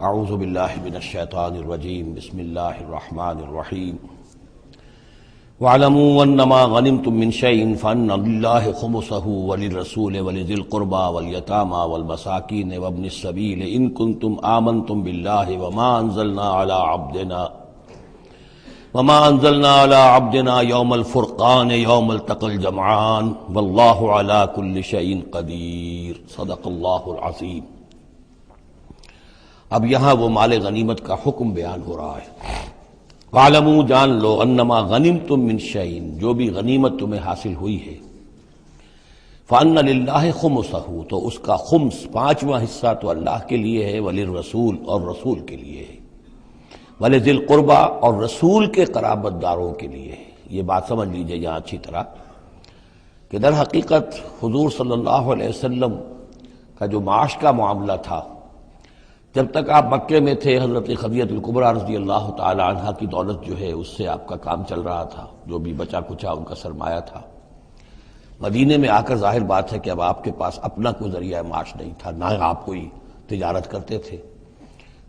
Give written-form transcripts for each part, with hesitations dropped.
اعوذ باللہ من الشیطان الرجیم بسم اللہ الرحمن الرحیم وَاعْلَمُوا أَنَّمَا غَنِمْتُم مِّن شَيْءٍ فَأَنَّ لِلَّهِ خُمُسَهُ وَلِلرَّسُولِ وَلِذِي الْقُرْبَى وَالْيَتَامَى وَالْمَسَاكِينِ وَابْنِ السَّبِيلِ إِن كُنتُمْ آمَنتُم بِاللَّهِ وَمَا أَنزَلْنَا عَلَىٰ عَبْدِنَا يَوْمَ الْفُرْقَانِ يَوْمَ الْتَقَى الْجَمْعَانِ وَاللَّهُ عَلَىٰ كُلِّ شَيْءٍ قَدِيرٌ صدق اللہ العظیم۔ اب یہاں وہ مال غنیمت کا حکم بیان ہو رہا ہے۔ وَاعْلَمُوا جان لو انما غنمتم من شیء، جو بھی غنیمت تمہیں حاصل ہوئی ہے، فَأَنَّ لِلَّهِ خُمُسَهُ، تو اس کا خمس پانچواں حصہ تو اللہ کے لیے ہے، وَلِلرَّسُولِ اور رسول کے لیے ہے، وَلِذِي الْقُرْبَى اور رسول کے قرابت داروں کے لیے ہے۔ یہ بات سمجھ لیجئے یہاں اچھی طرح کہ در حقیقت حضور صلی اللہ علیہ وسلم کا جو معاش کا معاملہ تھا، جب تک آپ مکے میں تھے، حضرت خدیجہ الکبریٰ رضی اللہ تعالی عنہا کی دولت جو ہے اس سے آپ کا کام چل رہا تھا، جو بھی بچا کچا ان کا سرمایہ تھا۔ مدینے میں آ کر ظاہر بات ہے کہ اب آپ کے پاس اپنا کوئی ذریعہ معاش نہیں تھا، نہ آپ کوئی تجارت کرتے تھے،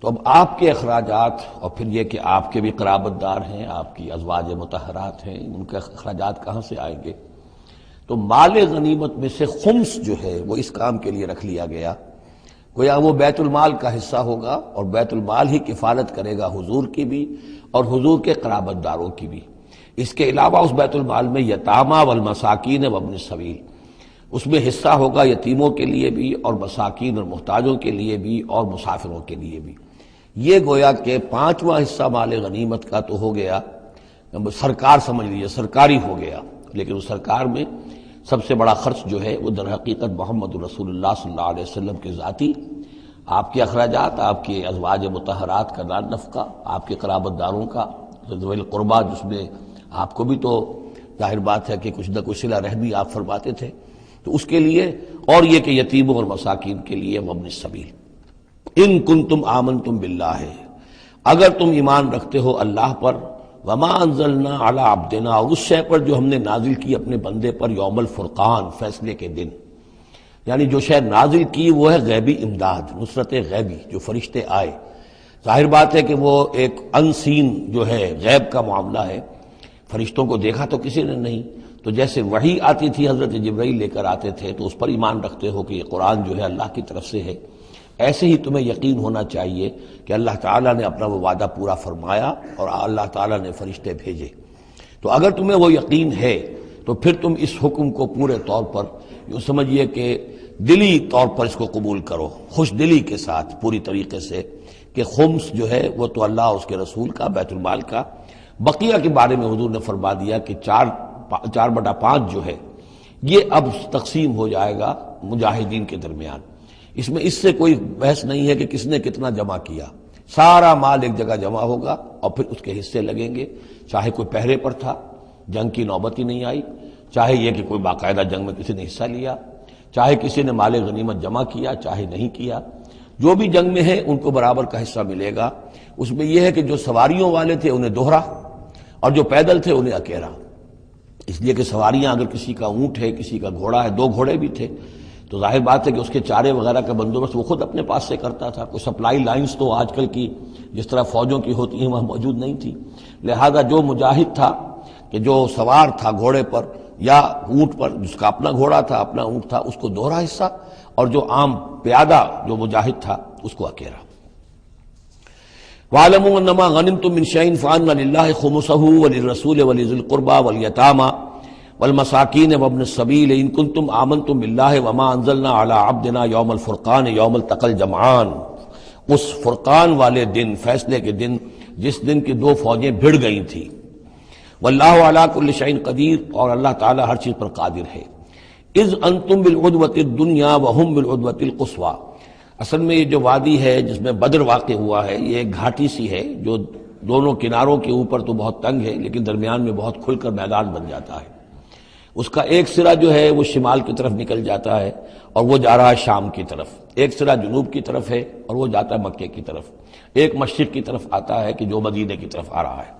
تو اب آپ کے اخراجات اور پھر یہ کہ آپ کے بھی قرابت دار ہیں، آپ کی ازواج مطہرات ہیں، ان کے اخراجات کہاں سے آئیں گے؟ تو مال غنیمت میں سے خمس جو ہے وہ اس کام کے لیے رکھ لیا گیا، گویا وہ بیت المال کا حصہ ہوگا، اور بیت المال ہی کفالت کرے گا حضور کی بھی اور حضور کے قرابت داروں کی بھی۔ اس کے علاوہ اس بیت المال میں یتامى والمساکین وابن السبیل، اس میں حصہ ہوگا یتیموں کے لیے بھی اور مساکین اور محتاجوں کے لیے بھی اور مسافروں کے لیے بھی۔ یہ گویا کہ پانچواں حصہ مال غنیمت کا تو ہو گیا، سرکار سمجھ لیجیے سرکاری ہو گیا، لیکن اس سرکار میں سب سے بڑا خرچ جو ہے وہ در حقیقت محمد رسول اللہ صلی اللہ علیہ وسلم کے ذاتی، آپ کے اخراجات، آپ کے ازواج مطہرات کا نان نفقہ، آپ کے قرابت داروں کا ذوی القربیٰ، جس میں آپ کو بھی تو ظاہر بات ہے کہ کچھ نہ کچھ صلہ رحمی آپ فرماتے تھے، تو اس کے لیے، اور یہ کہ یتیموں اور مساکین کے لیے وابن السبیل۔ ان کنتم آمنتم باللہ، اگر تم ایمان رکھتے ہو اللہ پر، وما انزلنا علی عبدنا، اور اس شے پر جو ہم نے نازل کی اپنے بندے پر، یوم الفرقان، فیصلے کے دن، یعنی جو شے نازل کی وہ ہے غیبی امداد، نصرت غیبی، جو فرشتے آئے۔ ظاہر بات ہے کہ وہ ایک انسین جو ہے غیب کا معاملہ ہے، فرشتوں کو دیکھا تو کسی نے نہیں، تو جیسے وحی آتی تھی حضرت جبرائیل لے کر آتے تھے تو اس پر ایمان رکھتے ہو کہ یہ قرآن جو ہے اللہ کی طرف سے ہے، ایسے ہی تمہیں یقین ہونا چاہیے کہ اللہ تعالیٰ نے اپنا وہ وعدہ پورا فرمایا اور اللہ تعالیٰ نے فرشتے بھیجے۔ تو اگر تمہیں وہ یقین ہے تو پھر تم اس حکم کو پورے طور پر یوں سمجھیے کہ دلی طور پر اس کو قبول کرو، خوش دلی کے ساتھ، پوری طریقے سے، کہ خمس جو ہے وہ تو اللہ اور اس کے رسول کا، بیت المال کا۔ بقیہ کے بارے میں حضور نے فرما دیا کہ 4/5 جو ہے یہ اب تقسیم ہو جائے گا مجاہدین کے درمیان۔ اس میں اس سے کوئی بحث نہیں ہے کہ کس نے کتنا جمع کیا، سارا مال ایک جگہ جمع ہوگا اور پھر اس کے حصے لگیں گے، چاہے کوئی پہرے پر تھا، جنگ کی نوبت ہی نہیں آئی، چاہے یہ کہ کوئی باقاعدہ جنگ میں کسی نے حصہ لیا، چاہے کسی نے مال غنیمت جمع کیا، چاہے نہیں کیا، جو بھی جنگ میں ہے ان کو برابر کا حصہ ملے گا۔ اس میں یہ ہے کہ جو سواریوں والے تھے انہیں دوہرا، اور جو پیدل تھے انہیں اکیلا، اس لیے کہ سواریاں اگر کسی کا اونٹ ہے، کسی کا گھوڑا ہے، 2 گھوڑے بھی تھے، تو ظاہر بات ہے کہ اس کے چارے وغیرہ کا بندوبست وہ خود اپنے پاس سے کرتا تھا، کوئی سپلائی لائنز تو آج کل کی جس طرح فوجوں کی ہوتی ہیں وہاں موجود نہیں تھی، لہذا جو مجاہد تھا کہ جو سوار تھا گھوڑے پر یا اونٹ پر، جس کا اپنا گھوڑا تھا، اپنا اونٹ تھا، اس کو دوہرا حصہ، اور جو عام پیادہ جو مجاہد تھا اس کو اکیلا۔ وَاعْلَمُوا أَنَّمَا غَنِمْتُم مِّن شَيْءٍ فَأَنَّ لِلَّهِ خُمُسَهُ وَلِلرَّسُولِ وَلِذِي الْقُرْبَى وَالْيَتَامَى والمساکین وابن السبیل ان کنتم آمنتم باللہ وما انزلنا علی عبدنا یوم الفرقان یوم التقى الجمعان، اس فرقان والے دن، فیصلے کے دن، جس دن کی 2 فوجیں بھڑ گئی تھیں۔ واللہ علی کل شیء قدیر، اور اللہ تعالیٰ ہر چیز پر قادر ہے۔ اذ انتم بالعدوۃ الدنیا وہم بالعدوۃ القصویٰ، اصل میں یہ جو وادی ہے جس میں بدر واقع ہوا ہے، یہ ایک گھاٹی سی ہے جو دونوں کناروں کے اوپر تو بہت تنگ ہے لیکن درمیان میں بہت کھل کر میدان بن جاتا ہے۔ اس کا ایک سرا جو ہے وہ شمال کی طرف نکل جاتا ہے اور وہ جا رہا ہے شام کی طرف، ایک سرا جنوب کی طرف ہے اور وہ جاتا ہے مکے کی طرف، ایک مشرق کی طرف آتا ہے کہ جو مدینے کی طرف آ رہا ہے،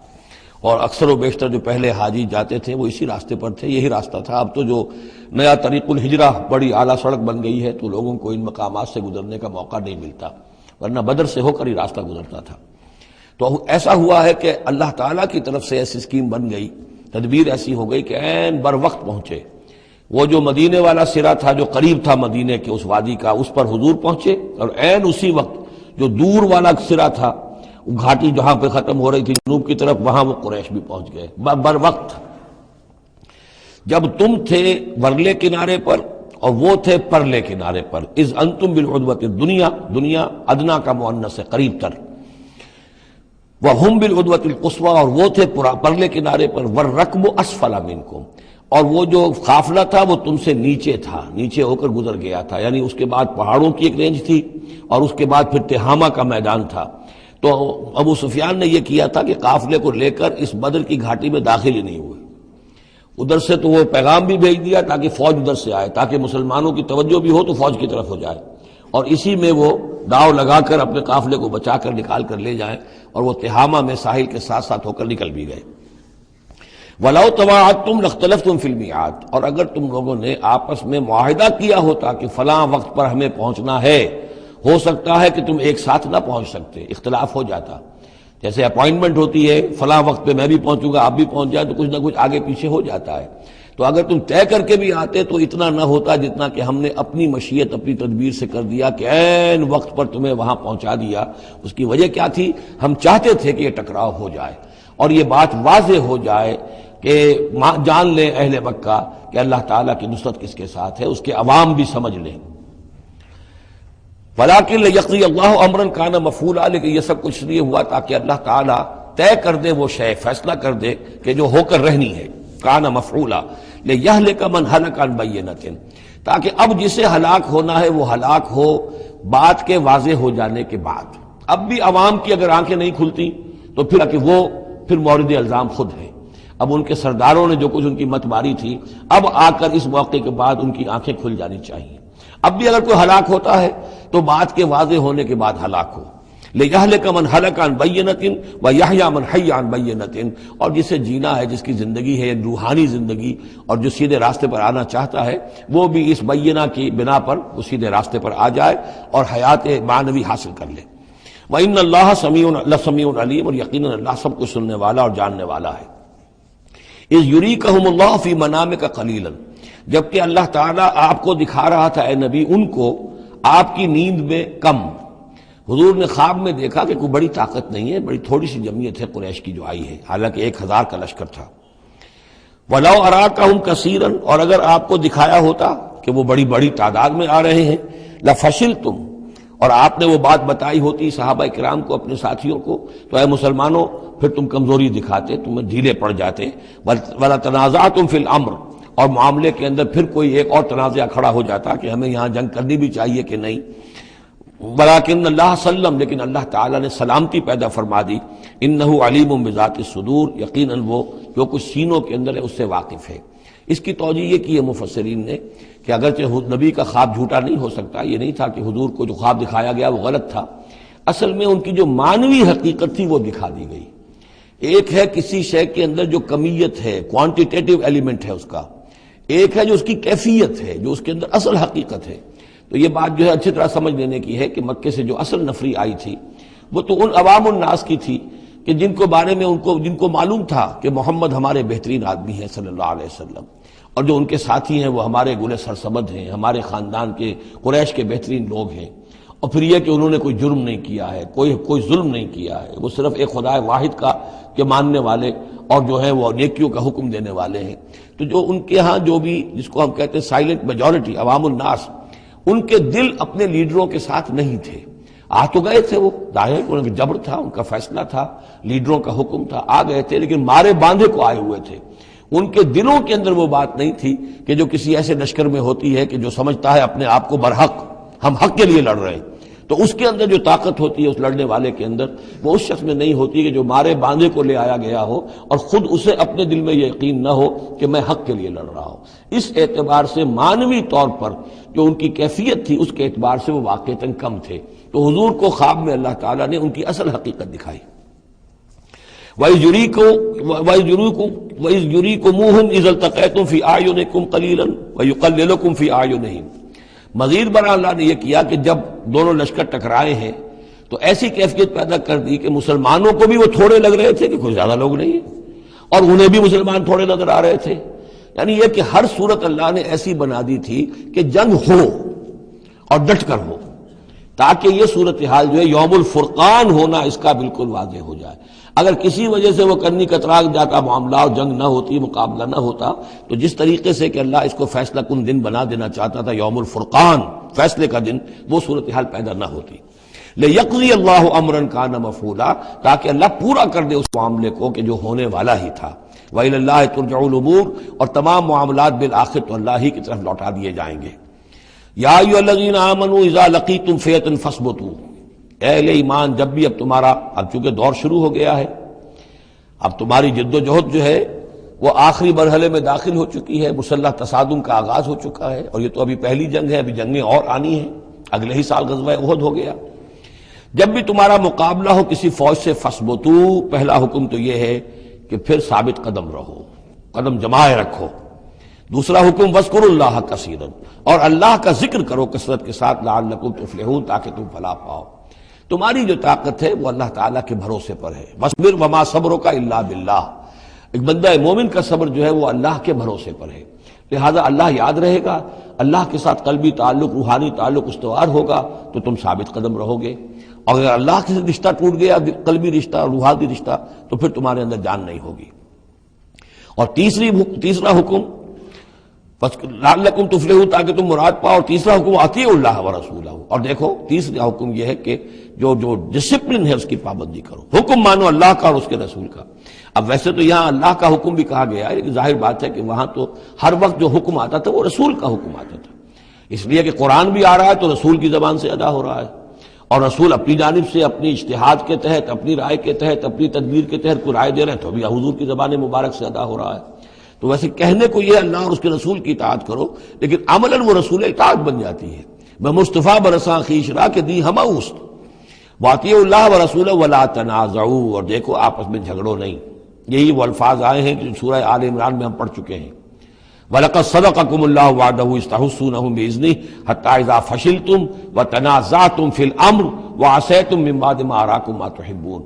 اور اکثر و بیشتر جو پہلے حاجی جاتے تھے وہ اسی راستے پر تھے، یہی راستہ تھا۔ اب تو جو نیا طریق الہجرہ بڑی اعلیٰ سڑک بن گئی ہے تو لوگوں کو ان مقامات سے گزرنے کا موقع نہیں ملتا، ورنہ بدر سے ہو کر ہی راستہ گزرتا تھا۔ تو ایسا ہوا ہے کہ اللہ تعالیٰ کی طرف سے ایسی اسکیم بن گئی، تدبیر ایسی ہو گئی کہ عین بر وقت پہنچے۔ وہ جو مدینے والا سرا تھا جو قریب تھا مدینے کے اس وادی کا، اس پر حضور پہنچے، اور عین اسی وقت جو دور والا سرا تھا، وہ گھاٹی جہاں پہ ختم ہو رہی تھی جنوب کی طرف، وہاں وہ قریش بھی پہنچ گئے بر وقت۔ جب تم تھے ورلے کنارے پر اور وہ تھے پرلے کنارے پر، اذ انتم بالعدوۃ الدنیا، دنیا ادنا کا مؤنث ہے قریب تر، وہم بالعدوۃ القصویٰ، اور وہ تھے پرلے کنارے پر، والرکب اسفل منکم، اور وہ جو قافلہ تھا وہ تم سے نیچے تھا، نیچے ہو کر گزر گیا تھا، یعنی اس کے بعد پہاڑوں کی ایک رینج تھی اور اس کے بعد پھر تہامہ کا میدان تھا۔ تو ابو سفیان نے یہ کیا تھا کہ قافلے کو لے کر اس بدر کی گھاٹی میں داخل ہی نہیں ہوئے، ادھر سے تو وہ پیغام بھی بھیج دیا تاکہ فوج ادھر سے آئے، تاکہ مسلمانوں کی توجہ بھی ہو تو فوج کی طرف ہو جائے، اور اسی میں وہ داؤ لگا کر اپنے قافلے کو بچا کر نکال کر لے جائیں، اور وہ تہامہ میں ساحل کے ساتھ ساتھ ہو کر نکل بھی گئے۔ وَلَوْ تَوَاعَدْتُمْ لَاخْتَلَفْتُمْ فِي الْمِيعَادِ، اور اگر تم لوگوں نے آپس میں معاہدہ کیا ہوتا کہ فلاں وقت پر ہمیں پہنچنا ہے، ہو سکتا ہے کہ تم ایک ساتھ نہ پہنچ سکتے، اختلاف ہو جاتا، جیسے اپوائنٹمنٹ ہوتی ہے فلاں وقت پہ میں بھی پہنچوں گا آپ بھی پہنچ جائے تو کچھ نہ کچھ آگے پیچھے ہو جاتا ہے، تو اگر تم طے کر کے بھی آتے تو اتنا نہ ہوتا جتنا کہ ہم نے اپنی مشیت اپنی تدبیر سے کر دیا کہ عین وقت پر تمہیں وہاں پہنچا دیا۔ اس کی وجہ کیا تھی؟ ہم چاہتے تھے کہ یہ ٹکراؤ ہو جائے اور یہ بات واضح ہو جائے کہ جان لیں اہل مکہ کہ اللہ تعالیٰ کی نصرت کس کے ساتھ ہے، اس کے عوام بھی سمجھ لیں۔ وَلَٰكِن لِيَقْضِيَ اللَّهُ أَمْرًا كَانَ مَفْعُولًا، لیکن یہ سب کچھ لیے ہوا تاکہ اللہ تعالیٰ طے کر دے وہ شے، فیصلہ کر دے کہ جو ہو کر رہنی ہے، كَانَ مَفْعُولًا لِيَهْلِكَ مَنْ هَلَكَ عَنْ بَيِّنَةٍ، تاکہ اب جسے ہلاک ہونا ہے وہ ہلاک ہو بات کے واضح ہو جانے کے بعد۔ اب بھی عوام کی اگر آنکھیں نہیں کھلتی تو پھر وہ مورد الزام خود ہے۔ اب ان کے سرداروں نے جو کچھ ان کی مت ماری تھی، اب آ کر اس موقع کے بعد ان کی آنکھیں کھل جانی چاہیے۔ اب بھی اگر کوئی ہلاک ہوتا ہے تو بات کے واضح ہونے کے بعد ہلاک ہو۔ لِيَهْلِكَ مَنْ هَلَكَ عَنْ بَيِّنَةٍ وَيَحْيَىٰ مَنْ حَيَّ عَنْ بَيِّنَةٍ، اور جسے جینا ہے، جس کی زندگی ہے روحانی زندگی، اور جو سیدھے راستے پر آنا چاہتا ہے وہ بھی اس بینہ کی بنا پر وہ سیدھے راستے پر آ جائے اور حیات معنوی حاصل کر لے۔ وَإِنَّ اللَّهَ سَمِيعٌ عَلِيمٌ، اور یقیناً اللہ سب کچھ سننے والا اور جاننے والا ہے۔ اِذْ يُرِيكَهُمُ اللَّهُ فِي مَنَامِكَ قَلِيلًا، جبکہ اللہ تعالیٰ آپ کو دکھا رہا تھا اے نبی ان کو آپ کی نیند میں کم۔ حضور نے خواب میں دیکھا کہ کوئی بڑی طاقت نہیں ہے، بڑی تھوڑی سی جمعیت ہے قریش کی جو آئی ہے، حالانکہ 1000 کا لشکر تھا۔ وَلَوْ أَرَاكَهُمْ كَثِيرًا، اور اگر آپ کو دکھایا ہوتا کہ وہ بڑی بڑی تعداد میں آ رہے ہیں، لَفَشِلْتُمْ، اور آپ نے وہ بات بتائی ہوتی صحابہ کرام کو، اپنے ساتھیوں کو، تو اے مسلمانوں پھر تم کمزوری دکھاتے، تمہیں ڈھیلے پڑ جاتے۔ وَلَتَنَازَعْتُمْ فِي الْأَمْرِ، اور معاملے کے اندر پھر کوئی ایک اور تنازع کھڑا ہو جاتا کہ ہمیں یہاں جنگ کرنی بھی چاہیے کہ نہیں۔ وَلَٰكِنَّ اللَّهَ سَلَّمَ، لیکن اللہ تعالیٰ نے سلامتی پیدا فرما دی۔ إِنَّهُ عَلِيمٌ بِذَاتِ الصُّدُورِ، یقیناً وہ جو کچھ سینوں کے اندر ہے اس سے واقف ہے۔ اس کی توجیہ یہ کی ہے مفسرین نے کہ اگرچہ نبی کا خواب جھوٹا نہیں ہو سکتا، یہ نہیں تھا کہ حضور کو جو خواب دکھایا گیا وہ غلط تھا، اصل میں ان کی جو معنوی حقیقت تھی وہ دکھا دی گئی۔ ایک ہے کسی شے کے اندر جو کمیت ہے، کوانٹیٹیو ایلیمنٹ ہے اس کا، ایک ہے جو اس کی کیفیت ہے، جو اس کے اندر اصل حقیقت ہے۔ تو یہ بات جو ہے اچھی طرح سمجھ لینے کی ہے کہ مکے سے جو اصل نفری آئی تھی وہ تو ان عوام الناس کی تھی کہ جن کو بارے میں جن کو معلوم تھا کہ محمد ہمارے بہترین آدمی ہیں صلی اللہ علیہ وسلم، اور جو ان کے ساتھی ہیں وہ ہمارے گل سرسبد ہیں، ہمارے خاندان کے قریش کے بہترین لوگ ہیں، اور پھر یہ کہ انہوں نے کوئی جرم نہیں کیا ہے، کوئی ظلم نہیں کیا ہے، وہ صرف ایک خدا واحد کا کے ماننے والے اور جو ہے وہ نیکیوں کا حکم دینے والے ہیں۔ تو جو ان کے ہاں جو بھی جس کو ہم کہتے ہیں سائلنٹ میجورٹی، عوام الناس، ان کے دل اپنے لیڈروں کے ساتھ نہیں تھے۔ آ تو گئے تھے، وہ ظاہر ان کا جبر تھا، ان کا فیصلہ تھا، لیڈروں کا حکم تھا، آ گئے تھے، لیکن مارے باندھے کو آئے ہوئے تھے۔ ان کے دلوں کے اندر وہ بات نہیں تھی کہ جو کسی ایسے لشکر میں ہوتی ہے کہ جو سمجھتا ہے اپنے آپ کو برحق، ہم حق کے لیے لڑ رہے ہیں، تو اس کے اندر جو طاقت ہوتی ہے اس لڑنے والے کے اندر، وہ اس شخص میں نہیں ہوتی کہ جو مارے باندھے کو لے آیا گیا ہو اور خود اسے اپنے دل میں یہ یقین نہ ہو کہ میں حق کے لیے لڑ رہا ہوں۔ اس اعتبار سے معنوی طور پر جو ان کی کیفیت تھی اس کے اعتبار سے وہ واقعتاً کم تھے۔ تو حضور کو خواب میں اللہ تعالیٰ نے ان کی اصل حقیقت دکھائی۔ وَإِذْ يُرِيكُمُوهُمْ إِذْ الْتَقَيْتُمْ فِي أَعْيُنِكُمْ قَلِيلًا وَيُقَلِّلُكُمْ فِي أَعْيُنِهِمْ، مزید برآں اللہ نے یہ کیا کہ جب دونوں لشکر ٹکرائے ہیں تو ایسی کیفیت پیدا کر دی کہ مسلمانوں کو بھی وہ تھوڑے لگ رہے تھے کہ کوئی زیادہ لوگ نہیں ہیں، اور انہیں بھی مسلمان تھوڑے نظر آ رہے تھے. یعنی یہ کہ ہر صورت اللہ نے ایسی بنا دی تھی کہ جنگ ہو اور ڈٹ کر ہو، تاکہ یہ صورتحال جو ہے یوم الفرقان ہونا اس کا بالکل واضح ہو جائے. اگر کسی وجہ سے وہ کرنی کترا جاتا معاملہ اور جنگ نہ ہوتی، مقابلہ نہ ہوتا، تو جس طریقے سے کہ اللہ اس کو فیصلہ کن دن بنا دینا چاہتا تھا، یوم الفرقان فیصلے کا دن، وہ صورتحال پیدا نہ ہوتی. لِيَقْضِيَ اللَّهُ أَمْرًا كَانَ مَفْعُولًا، تاکہ اللہ پورا کر دے اس معاملے کو کہ جو ہونے والا ہی تھا. وَإِلَى اللَّهِ تُرْجَعُ الْأُمُورُ، اور تمام معاملات بالآخر تو اللہ ہی کی طرف لوٹا دیے جائیں گے. یا ایھا الذین آمنوا اذا لقیتم فئۃ فاثبتوا، اے اہل ایمان جب بھی اب تمہارا، اب چونکہ دور شروع ہو گیا ہے، اب تمہاری جد و جہد جو ہے وہ آخری مرحلے میں داخل ہو چکی ہے، مسلح تصادم کا آغاز ہو چکا ہے، اور یہ تو ابھی پہلی جنگ ہے، ابھی جنگیں اور آنی ہیں، اگلے ہی سال غزوہ احد ہو گیا. جب بھی تمہارا مقابلہ ہو کسی فوج سے فاثبتوا، پہلا حکم تو یہ ہے کہ پھر ثابت قدم رہو، قدم جمائے رکھو. دوسرا حکم وَاذْكُرُوا اللَّهَ كَثِيرًا، اور اللہ کا ذکر کرو کثرت کے ساتھ، لعلکم تفلحون، تاکہ تم فلاح پاؤ. تمہاری جو طاقت ہے وہ اللہ تعالیٰ کے بھروسے پر ہے. وَاصْبِرْ وَمَا صَبْرُكَ إِلَّا بِاللَّهِ، ایک بندہ مومن کا صبر جو ہے وہ اللہ کے بھروسے پر ہے. لہذا اللہ یاد رہے گا، اللہ کے ساتھ قلبی تعلق، روحانی تعلق استوار ہوگا تو تم ثابت قدم رہو گے. اور اگر اللہ کے رشتہ ٹوٹ گیا، قلبی رشتہ، روحانی رشتہ، تو پھر تمہارے اندر جان نہیں ہوگی. اور تیسرا حکم لعلکم تفلحون، تاکہ تم مراد پاؤ. اور تیسرا حکم اطیعوا اللہ ورسولہ، اور دیکھو تیسرا حکم یہ ہے کہ جو ڈسپلن ہے اس کی پابندی کرو، حکم مانو اللہ کا اور اس کے رسول کا. اب ویسے تو یہاں اللہ کا حکم بھی کہا گیا ہے، لیکن ظاہر بات ہے کہ وہاں تو ہر وقت جو حکم آتا تھا وہ رسول کا حکم آتا تھا، اس لیے کہ قرآن بھی آ رہا ہے تو رسول کی زبان سے ادا ہو رہا ہے، اور رسول اپنی جانب سے اپنی اجتہاد کے تحت، اپنی رائے کے تحت، اپنی تدبیر کے تحت کوئی رائے دے رہے ہیں تو بھی حضور کی زبان مبارک سے ادا ہو رہا ہے. تو ویسے کہنے کو یہ اللہ اور اس کے رسول کی اطاعت کرو، لیکن عملاً وہ رسول اطاعت بن جاتی ہے. بمصطفیٰ برساں خویش را کہ دی ہمہ اوست، واطیعوا اللہ ورسولہ ولا تنازعوا، اور دیکھو آپس میں جھگڑو نہیں. یہی وہ الفاظ آئے ہیں جو سورہ آل عمران میں ہم پڑھ چکے ہیں. وَلَقَدْ صَدَقَكُمُ اللَّهُ وَعْدَهُ إِذْ تَحُسُّونَهُمْ بِإِذْنِهِ حَتَّى إِذَا فَشِلْتُمْ وَتَنَازَعْتُمْ فِي الْأَمْرِ وَعَصَيْتُمْ مِن بَعْدِ مَا أَرَاكُمْ مَا تُحِبُّونَ.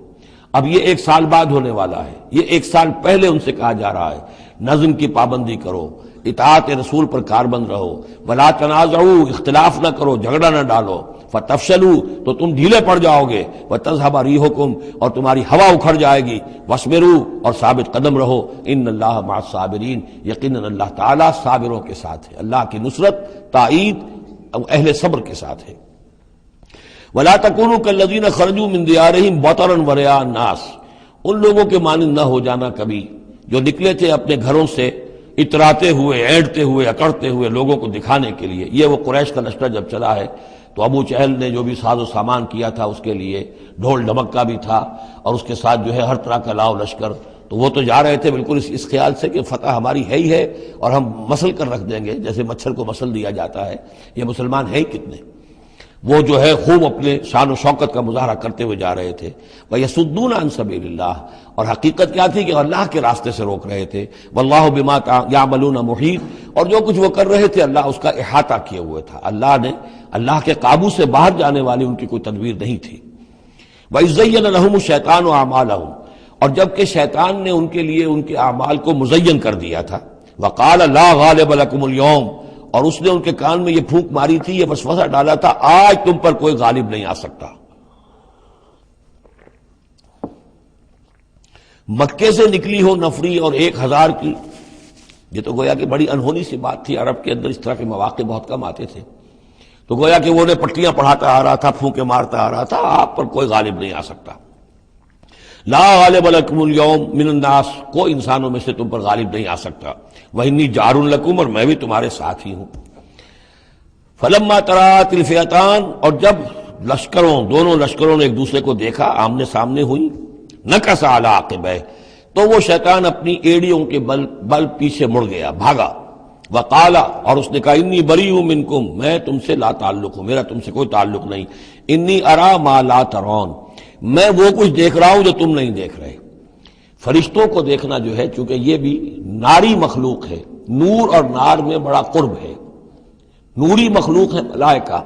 اب یہ ایک سال بعد ہونے والا ہے، یہ ایک سال پہلے ان سے کہا جا رہا ہے نظم کی پابندی کرو، اطاعت رسول پر کاربند رہو. ولا تنازعوا، اختلاف نہ کرو، جھگڑا نہ ڈالو. فتفشلوا، تو تم ڈھیلے پڑ جاؤ گے. وتذهب ريحكم، اور تمہاری ہوا اکھڑ جائے گی. واصبروا، اور ثابت قدم رہو. ان اللہ مع الصابرین، یقیناً اللہ تعالیٰ صابروں کے ساتھ ہے، اللہ کی نصرت، تائید اہل صبر کے ساتھ ہے. ولا تكونوا كالذين خرجوا من ديارهم بطرا ورئاء الناس، ان لوگوں کے مانند نہ ہو جانا کبھی جو نکلے تھے اپنے گھروں سے اتراتے ہوئے، اینٹتے ہوئے، اکڑتے ہوئے لوگوں کو دکھانے کے لیے. یہ وہ قریش کا لشکر جب چلا ہے تو ابو جہل نے جو بھی ساز و سامان کیا تھا اس کے لیے ڈھول ڈمک کا بھی تھا، اور اس کے ساتھ جو ہے ہر طرح کا لاؤ لشکر، تو وہ تو جا رہے تھے بالکل اس خیال سے کہ فتح ہماری ہے ہی ہے اور ہم مسل کر رکھ دیں گے، جیسے مچھر کو مسل دیا جاتا ہے. یہ مسلمان ہیں کتنے، وہ جو ہے خوب اپنے شان و شوکت کا مظاہرہ کرتے ہوئے جا رہے تھے. وَيَصُدُّونَ عَن سَبِيلِ اللَّهِ، اور حقیقت کیا تھی کہ اللہ کے راستے سے روک رہے تھے. وَاللَّهُ بِمَا يَعْمَلُونَ مُحِيطٌ، اور جو کچھ وہ کر رہے تھے اللہ اس کا احاطہ کیے ہوئے تھا. اللہ نے، اللہ کے قابو سے باہر جانے والی ان کی کوئی تدبیر نہیں تھی. وَإِذْ زَيَّنَ لَهُمُ الشَّيْطَانُ أَعْمَالَهُمْ، اور جبکہ شیطان نے ان کے لیے ان کے اعمال کو مزین کر دیا تھا. وَقَالَ لَا غَالِبَ لَكُمُ الْيَوْمَ، اور اس نے ان کے کان میں یہ پھونک ماری تھی، یہ وسوسہ ڈالا تھا، آج تم پر کوئی غالب نہیں آ سکتا. مکے سے نکلی ہو نفری اور 1000 کی، یہ تو گویا کہ بڑی انہونی سی بات تھی. عرب کے اندر اس طرح کے مواقع بہت کم آتے تھے، تو گویا کہ وہ انہیں پٹیاں پڑھاتا آ رہا تھا، پھونکے مارتا آ رہا تھا، آپ پر کوئی غالب نہیں آ سکتا. لا غالب لکم اليوم من الناس، کوئی انسانوں میں سے تم پر غالب نہیں آ سکتا. وانی جار لکم، اور میں بھی تمہارے ساتھ ہی ہوں. فلما تراءت الفئتان، اور جب دونوں لشکروں نے ایک دوسرے کو دیکھا، آمنے سامنے ہوئی. نکص علی عقبیہ، تو وہ شیطان اپنی ایڑیوں کے بل پیچھے مڑ گیا، بھاگا. وقال، اور اس نے کہا انی بریء منکم، میں تم سے لا تعلق ہوں، میرا تم سے کوئی تعلق نہیں. انی ارا ما لا ترون، میں وہ کچھ دیکھ رہا ہوں جو تم نہیں دیکھ رہے. فرشتوں کو دیکھنا جو ہے، چونکہ یہ بھی ناری مخلوق ہے، نور اور نار میں بڑا قرب ہے. نوری مخلوق ہے ملائکہ،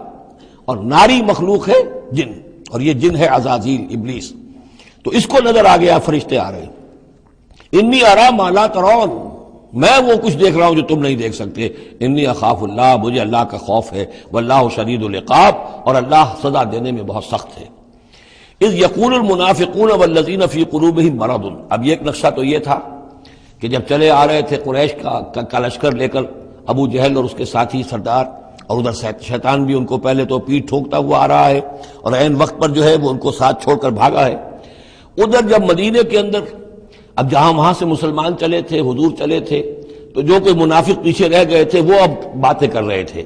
اور ناری مخلوق ہے جن. اور یہ جن ہے عزازیل ابلیس. تو اس کو نظر آ گیا فرشتے آ رہے ہیں. انی ارا ما لا ترون، میں وہ کچھ دیکھ رہا ہوں جو تم نہیں دیکھ سکتے. انی اخاف اللہ، مجھے اللہ کا خوف ہے. واللہ شدید العقاب، اور اللہ سزا دینے میں بہت سخت ہے. اذ یقول المنافقون والذین فی قلوبہم مرض. اب یہ ایک نقشہ تو یہ تھا کہ جب چلے آ رہے تھے قریش کا لشکر لے کر ابو جہل اور اس کے ساتھی سردار، اور ادھر شیطان بھی ان کو پہلے تو پیٹ ٹھوکتا ہوا آ رہا ہے اور عین وقت پر جو ہے وہ ان کو ساتھ چھوڑ کر بھاگا ہے. ادھر جب مدینے کے اندر اب جہاں وہاں سے مسلمان چلے تھے، حضور چلے تھے، تو جو کوئی منافق پیچھے رہ گئے تھے وہ اب باتیں کر رہے تھے.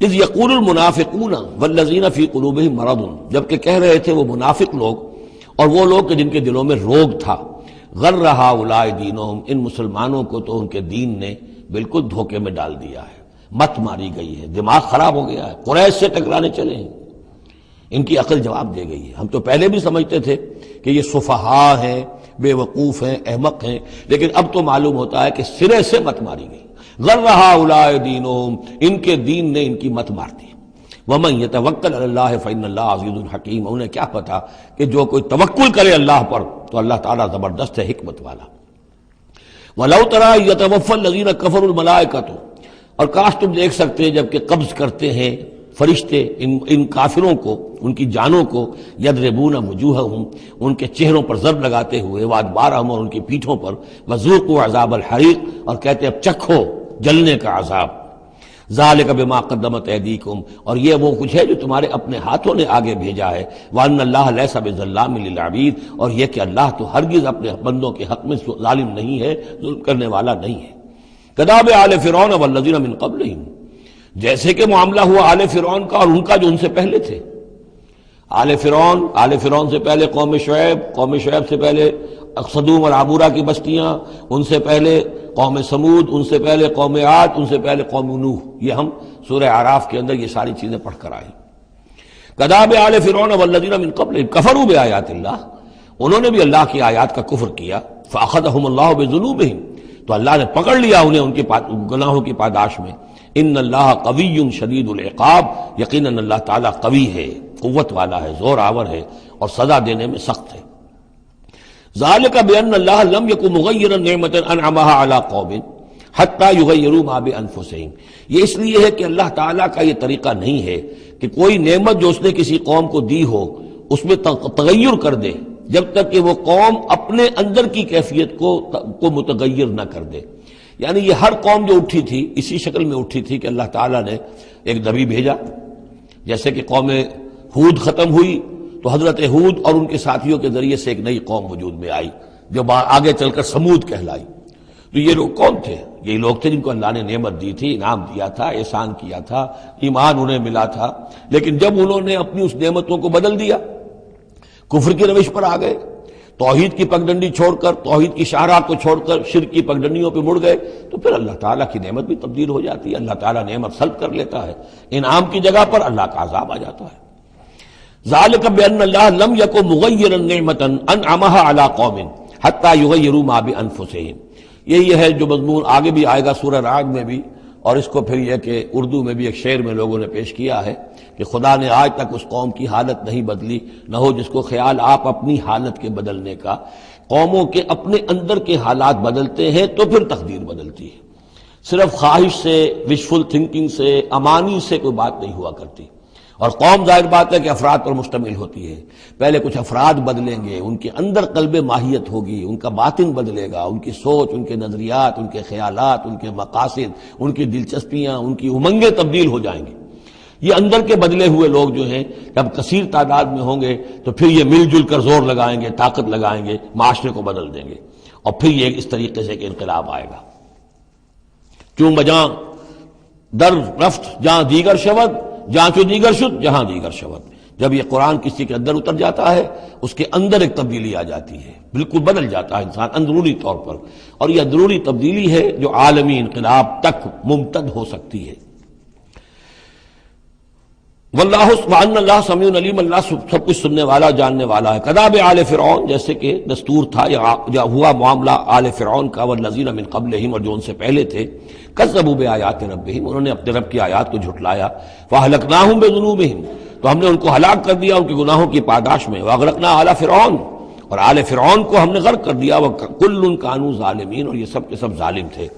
اذ یقول المنافقون والذین فی قلوبہم مرض، جبکہ کہہ رہے تھے وہ منافق لوگ اور وہ لوگ کہ جن کے دلوں میں روگ تھا. غر ہؤلاء دینہم، ان مسلمانوں کو تو ان کے دین نے بالکل دھوکے میں ڈال دیا ہے، مت ماری گئی ہے، دماغ خراب ہو گیا ہے، قریش سے ٹکرانے چلے ہیں، ان کی عقل جواب دے گئی ہے. ہم تو پہلے بھی سمجھتے تھے کہ یہ سفہاء ہیں، بے وقوف ہیں، احمق ہیں، لیکن اب تو معلوم ہوتا ہے کہ سرے سے مت ماری گئی. غر ہؤلاء دینہم، ان کے دین نے ان کی مت مار دی. ومن یتوکل علی اللہ فإن اللہ عزیز حکیم، انہیں کیا پتا کہ جو کوئی توکل کرے اللہ پر تو اللہ تعالیٰ زبردست ہے، حکمت والا. وَلَوْ تَرَىٰ يَتَوَفَّى الَّذِينَ كَفَرُوا الْمَلَائِكَةُ، اور کاش تم دیکھ سکتے جب کہ قبض کرتے ہیں فرشتے ان کافروں کو، ان کی جانوں کو. یضربون وجوہہم، ان کے چہروں پر ضرب لگاتے ہوئے، وادبارہم، اور ان کی پیٹھوں پر. وذوقوا عذاب الحریق، اور کہتے اب چکھو جلنے کا عذاب. ذالک بما قدمت ایدیکم، اور یہ وہ کچھ ہے جو تمہارے اپنے ہاتھوں نے آگے بھیجا ہے. وان اللہ لیس بظلام للعبید، اور یہ کہ اللہ تو ہرگز اپنے بندوں کے حق میں ظالم نہیں ہے، ظلم کرنے والا نہیں ہے. کداب آل فرعون والذین من قبلہم، جیسے کہ معاملہ ہوا آل فرعون کا اور ان کا جو ان سے پہلے تھے. آل فرعون سے پہلے قوم شعیب سے پہلے صدوم اور عمورہ کی بستیاں، ان سے پہلے قوم سمود، ان سے پہلے قوم عاد، ان سے پہلے قوم نوح. یہ ہم سورہ اعراف کے اندر یہ ساری چیزیں پڑھ کر آئے. کداب آل فرعون والذین من قبلہم کفروا بآیات اللہ، انہوں نے بھی اللہ کی آیات کا کفر کیا. فاخذہم اللہ بذنوبہم، تو اللہ نے پکڑ لیا انہیں ان کے گناہوں کی پاداش میں. ان اللہ قوی شدید العقاب، یقیناً اللہ تعالیٰ قوی ہے، قوت والا ہے، زور آور ہے، اور سزا دینے میں سخت ہے. ذالک بان اللہ لم یکن مغیرا نعمۃ انعمها علی قوم حتی یغیروا ما بانفسہم، یہ اس لیے ہے کہ اللہ تعالیٰ کا یہ طریقہ نہیں ہے کہ کوئی نعمت جو اس نے کسی قوم کو دی ہو اس میں تغیر کر دے جب تک کہ وہ قوم اپنے اندر کی کیفیت کو متغیر نہ کر دے. یعنی یہ ہر قوم جو اٹھی تھی اسی شکل میں اٹھی تھی کہ اللہ تعالیٰ نے ایک نبی بھیجا. جیسے کہ قوم ہود ختم ہوئی تو حضرت ہود اور ان کے ساتھیوں کے ذریعے سے ایک نئی قوم وجود میں آئی جو آگے چل کر سمود کہلائی. تو یہ لوگ کون تھے؟ یہ لوگ تھے جن کو اللہ نے نعمت دی تھی، انعام دیا تھا، احسان کیا تھا، ایمان انہیں ملا تھا. لیکن جب انہوں نے اپنی اس نعمتوں کو بدل دیا، کفر کی روش پر آ گئے، توحید کی پگڈنڈی چھوڑ کر، توحید کی شاہراہ کو چھوڑ کر شرک کی پگڈنڈیوں پہ مڑ گئے، تو پھر اللہ تعالیٰ کی نعمت بھی تبدیل ہو جاتی ہے. اللہ تعالیٰ نعمت سلب کر لیتا ہے، انعام کی جگہ پر اللہ کا عذاب آ جاتا ہے. ذالک بان اللہ لم یکن مغیرا نعمۃ انعمها علی قوم حتی یغیروا ما بانفسہم. یہی ہے جو مضمون آگے بھی آئے گا سورہ رعد میں بھی، اور اس کو پھر یہ کہ اردو میں بھی ایک شعر میں لوگوں نے پیش کیا ہے کہ خدا نے آج تک اس قوم کی حالت نہیں بدلی، نہ ہو جس کو خیال آپ اپنی حالت کے بدلنے کا. قوموں کے اپنے اندر کے حالات بدلتے ہیں تو پھر تقدیر بدلتی ہے. صرف خواہش سے، وشفل تھنکنگ سے، امانی سے کوئی بات نہیں ہوا کرتی. اور قوم ظاہر بات ہے کہ افراد پر مشتمل ہوتی ہے. پہلے کچھ افراد بدلیں گے، ان کے اندر قلب ماہیت ہوگی، ان کا باطن بدلے گا، ان کی سوچ، ان کے نظریات، ان کے خیالات، ان کے مقاصد، ان کی دلچسپیاں، ان کی امنگیں تبدیل ہو جائیں گی. یہ اندر کے بدلے ہوئے لوگ جو ہیں جب کثیر تعداد میں ہوں گے تو پھر یہ مل جل کر زور لگائیں گے، طاقت لگائیں گے، معاشرے کو بدل دیں گے، اور پھر یہ اس طریقے سے کہ انقلاب آئے گا. کیوں بجاں در رفت جہاں دیگر شود، جہاں چو دیگر شد جہاں دیگر شود. جب یہ قرآن کسی کے اندر اتر جاتا ہے اس کے اندر ایک تبدیلی آ جاتی ہے، بالکل بدل جاتا ہے انسان اندرونی طور پر. اور یہ اندرونی تبدیلی ہے جو عالمی انقلاب تک ممتد ہو سکتی ہے. واللہ وان اللہ سمیع علیم، اللہ سب کچھ سننے والا، جاننے والا ہے. کداب آل فرعون، جیسے کہ دستور تھا یا ہوا معاملہ آل فرعون کا، والذین من قبلہم، اور جو ان سے پہلے تھے. کذبوا بآیات ربہم، انہوں نے اپنے رب کی آیات کو جھٹلایا. فاہلکناہم بذنوبہم، تو ہم نے ان کو ہلاک کر دیا ان کے گناہوں کی پاداش میں. واغرقنا آل فرعون، اور آل فرعون کو ہم نے غرق کر دیا. وکل کانوا ظالمین، اور یہ سب کے سب ظالم تھے.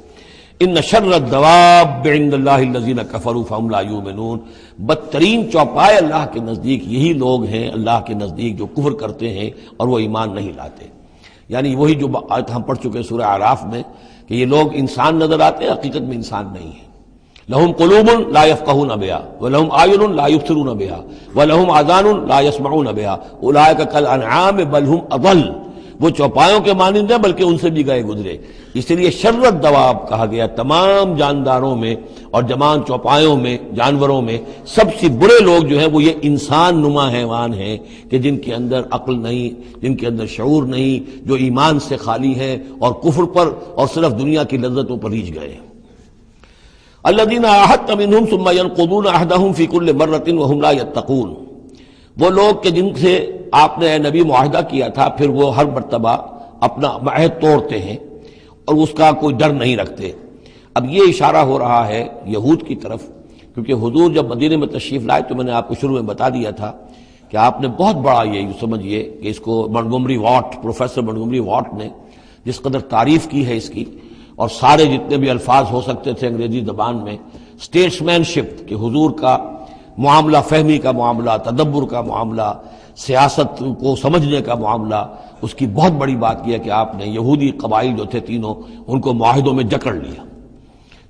ان شر الدواب عند اللہ الذین کفروا فهم لا یؤمنون، بدترین چوپائے اللہ کے نزدیک یہی لوگ ہیں اللہ کے نزدیک جو کفر کرتے ہیں اور وہ ایمان نہیں لاتے. یعنی وہی جو آیت ہم پڑھ چکے سورہ اعراف میں کہ یہ لوگ انسان نظر آتے ہیں، حقیقت میں انسان نہیں ہیں. لہم قلوب لا یفقہون بہا ولہم اعین لا یبصرون بہا ولہم آذان لا یسمعون بہا اولئک کالانعام بل ہم اضل. وہ چوپایوں کے مانند ہیں بلکہ ان سے بھی گئے گزرے. اس لیے شر الدواب کہا گیا. تمام جانداروں میں اور جمان چوپایوں میں، جانوروں میں سب سے برے لوگ جو ہیں وہ یہ انسان نما حیوان ہیں کہ جن کے اندر عقل نہیں، جن کے اندر شعور نہیں، جو ایمان سے خالی ہیں اور کفر پر اور صرف دنیا کی لذتوں پر ریجھ گئے. الذین عاہدت منہم ثم ینقضون عہدہم فی کل مرۃ وہم لا یتقون. وہ لوگ کہ جن سے آپ نے اے نبی معاہدہ کیا تھا پھر وہ ہر مرتبہ اپنا عہد توڑتے ہیں اور اس کا کوئی ڈر نہیں رکھتے. اب یہ اشارہ ہو رہا ہے یہود کی طرف، کیونکہ حضور جب مدینے میں تشریف لائے تو میں نے آپ کو شروع میں بتا دیا تھا کہ آپ نے بہت بڑا یہ سمجھیے کہ اس کو Montgomery what, professor Montgomery what نے جس قدر تعریف کی ہے اس کی، اور سارے جتنے بھی الفاظ ہو سکتے تھے انگریزی زبان میں، اسٹیٹسمین شپ کہ حضور کا معاملہ، فہمی کا معاملہ، تدبر کا معاملہ، سیاست کو سمجھنے کا معاملہ، اس کی بہت بڑی بات یہ ہے کہ آپ نے یہودی قبائل جو تھے تینوں ان کو معاہدوں میں جکڑ لیا.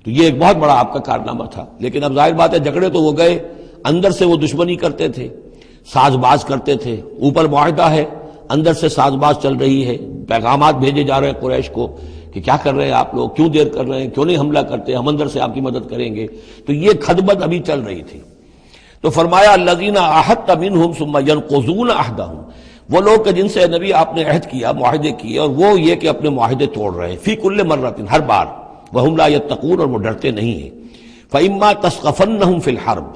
تو یہ ایک بہت بڑا آپ کا کارنامہ تھا. لیکن اب ظاہر بات ہے جکڑے تو وہ گئے، اندر سے وہ دشمنی کرتے تھے، ساز باز کرتے تھے. اوپر معاہدہ ہے، اندر سے ساز باز چل رہی ہے، پیغامات بھیجے جا رہے ہیں قریش کو کہ کیا کر رہے ہیں آپ لوگ، کیوں دیر کر رہے ہیں، کیوں نہیں حملہ کرتے، ہم اندر سے آپ کی مدد کریں گے. تو یہ کھدبد ابھی چل رہی تھی. تو فرمایا الذین عاہدت منہم ثم ینقضون عہدہم، وہ لوگ کہ جن سے نبی آپ نے عہد کیا، معاہدے کیے، اور وہ یہ کہ اپنے معاہدے توڑ رہے ہیں. فی کل مرۃ، ہر بار. وہم لا یتقون، اور وہ ڈرتے نہیں ہیں. فإما تثقفنہم فی الحرب،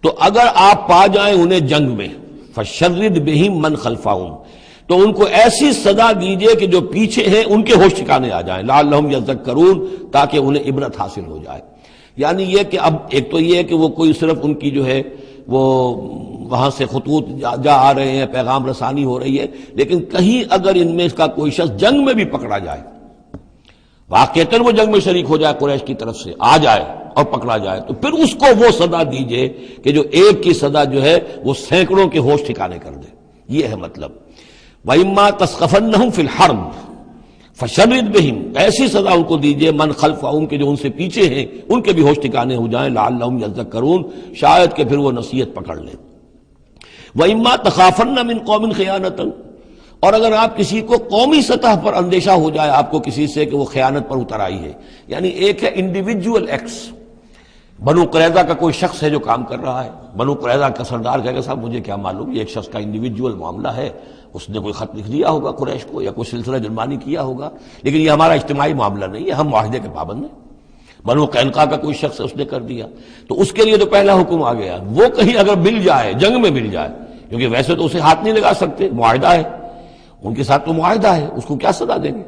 تو اگر آپ پا جائیں انہیں جنگ میں، فشرد بہم من خلفہم، تو ان کو ایسی سزا دیجئے کہ جو پیچھے ہیں ان کے ہوش ٹھکانے آ جائیں. لعلہم یذکرون، تاکہ انہیں عبرت حاصل ہو جائے. یعنی یہ کہ اب ایک تو یہ ہے کہ وہ کوئی صرف ان کی جو ہے وہ وہاں سے خطوط جا آ رہے ہیں، پیغام رسانی ہو رہی ہے، لیکن کہیں اگر ان میں اس کا کوئی شخص جنگ میں بھی پکڑا جائے، واقعتاً وہ جنگ میں شریک ہو جائے، قریش کی طرف سے آ جائے اور پکڑا جائے، تو پھر اس کو وہ سزا دیجئے کہ جو ایک کی سزا جو ہے وہ سینکڑوں کے ہوش ٹھکانے کر دے. یہ ہے مطلب. وَإِمَّا تَثْقَفَنَّهُمْ فِي الْحَرْبِ فَشَرِّدْ بِهِمْ، ایسی سزا ان کو دیجئے من خلفہم کے جو ان سے پیچھے ہیں ان کے بھی ہوش ٹھکانے ہو جائیں. لعلہم یذکرون، شاید کہ پھر وہ نصیحت پکڑ لیں. وَإِمَّا تَخَافَنَّ مِنْ قَوْمٍ خِيَانَةً، اور اگر آپ کسی کو قومی سطح پر اندیشہ ہو جائے آپ کو کسی سے کہ وہ خیانت پر اتر آئی ہے، یعنی ایک ہے انڈیویجول ایکٹس. بنو قریظہ کا کوئی شخص ہے جو کام کر رہا ہے، بنو قریظہ کا سردار کہے گا صاحب مجھے کیا معلوم، یہ ایک شخص کا انڈیویجول معاملہ ہے، اس نے کوئی خط لکھ دیا ہوگا قریش کو یا کوئی سلسلہ جرمانی کیا ہوگا، لیکن یہ ہمارا اجتماعی معاملہ نہیں ہے، ہم معاہدے کے پابند ہیں. بنو قینقاع کا کوئی شخص ہے اس نے کر دیا، تو اس کے لیے تو پہلا حکم آ گیا. وہ کہیں اگر مل جائے، جنگ میں مل جائے، کیونکہ ویسے تو اسے ہاتھ نہیں لگا سکتے، معاہدہ ہے ان کے ساتھ، تو معاہدہ ہے، اس کو کیا سزا دیں گے.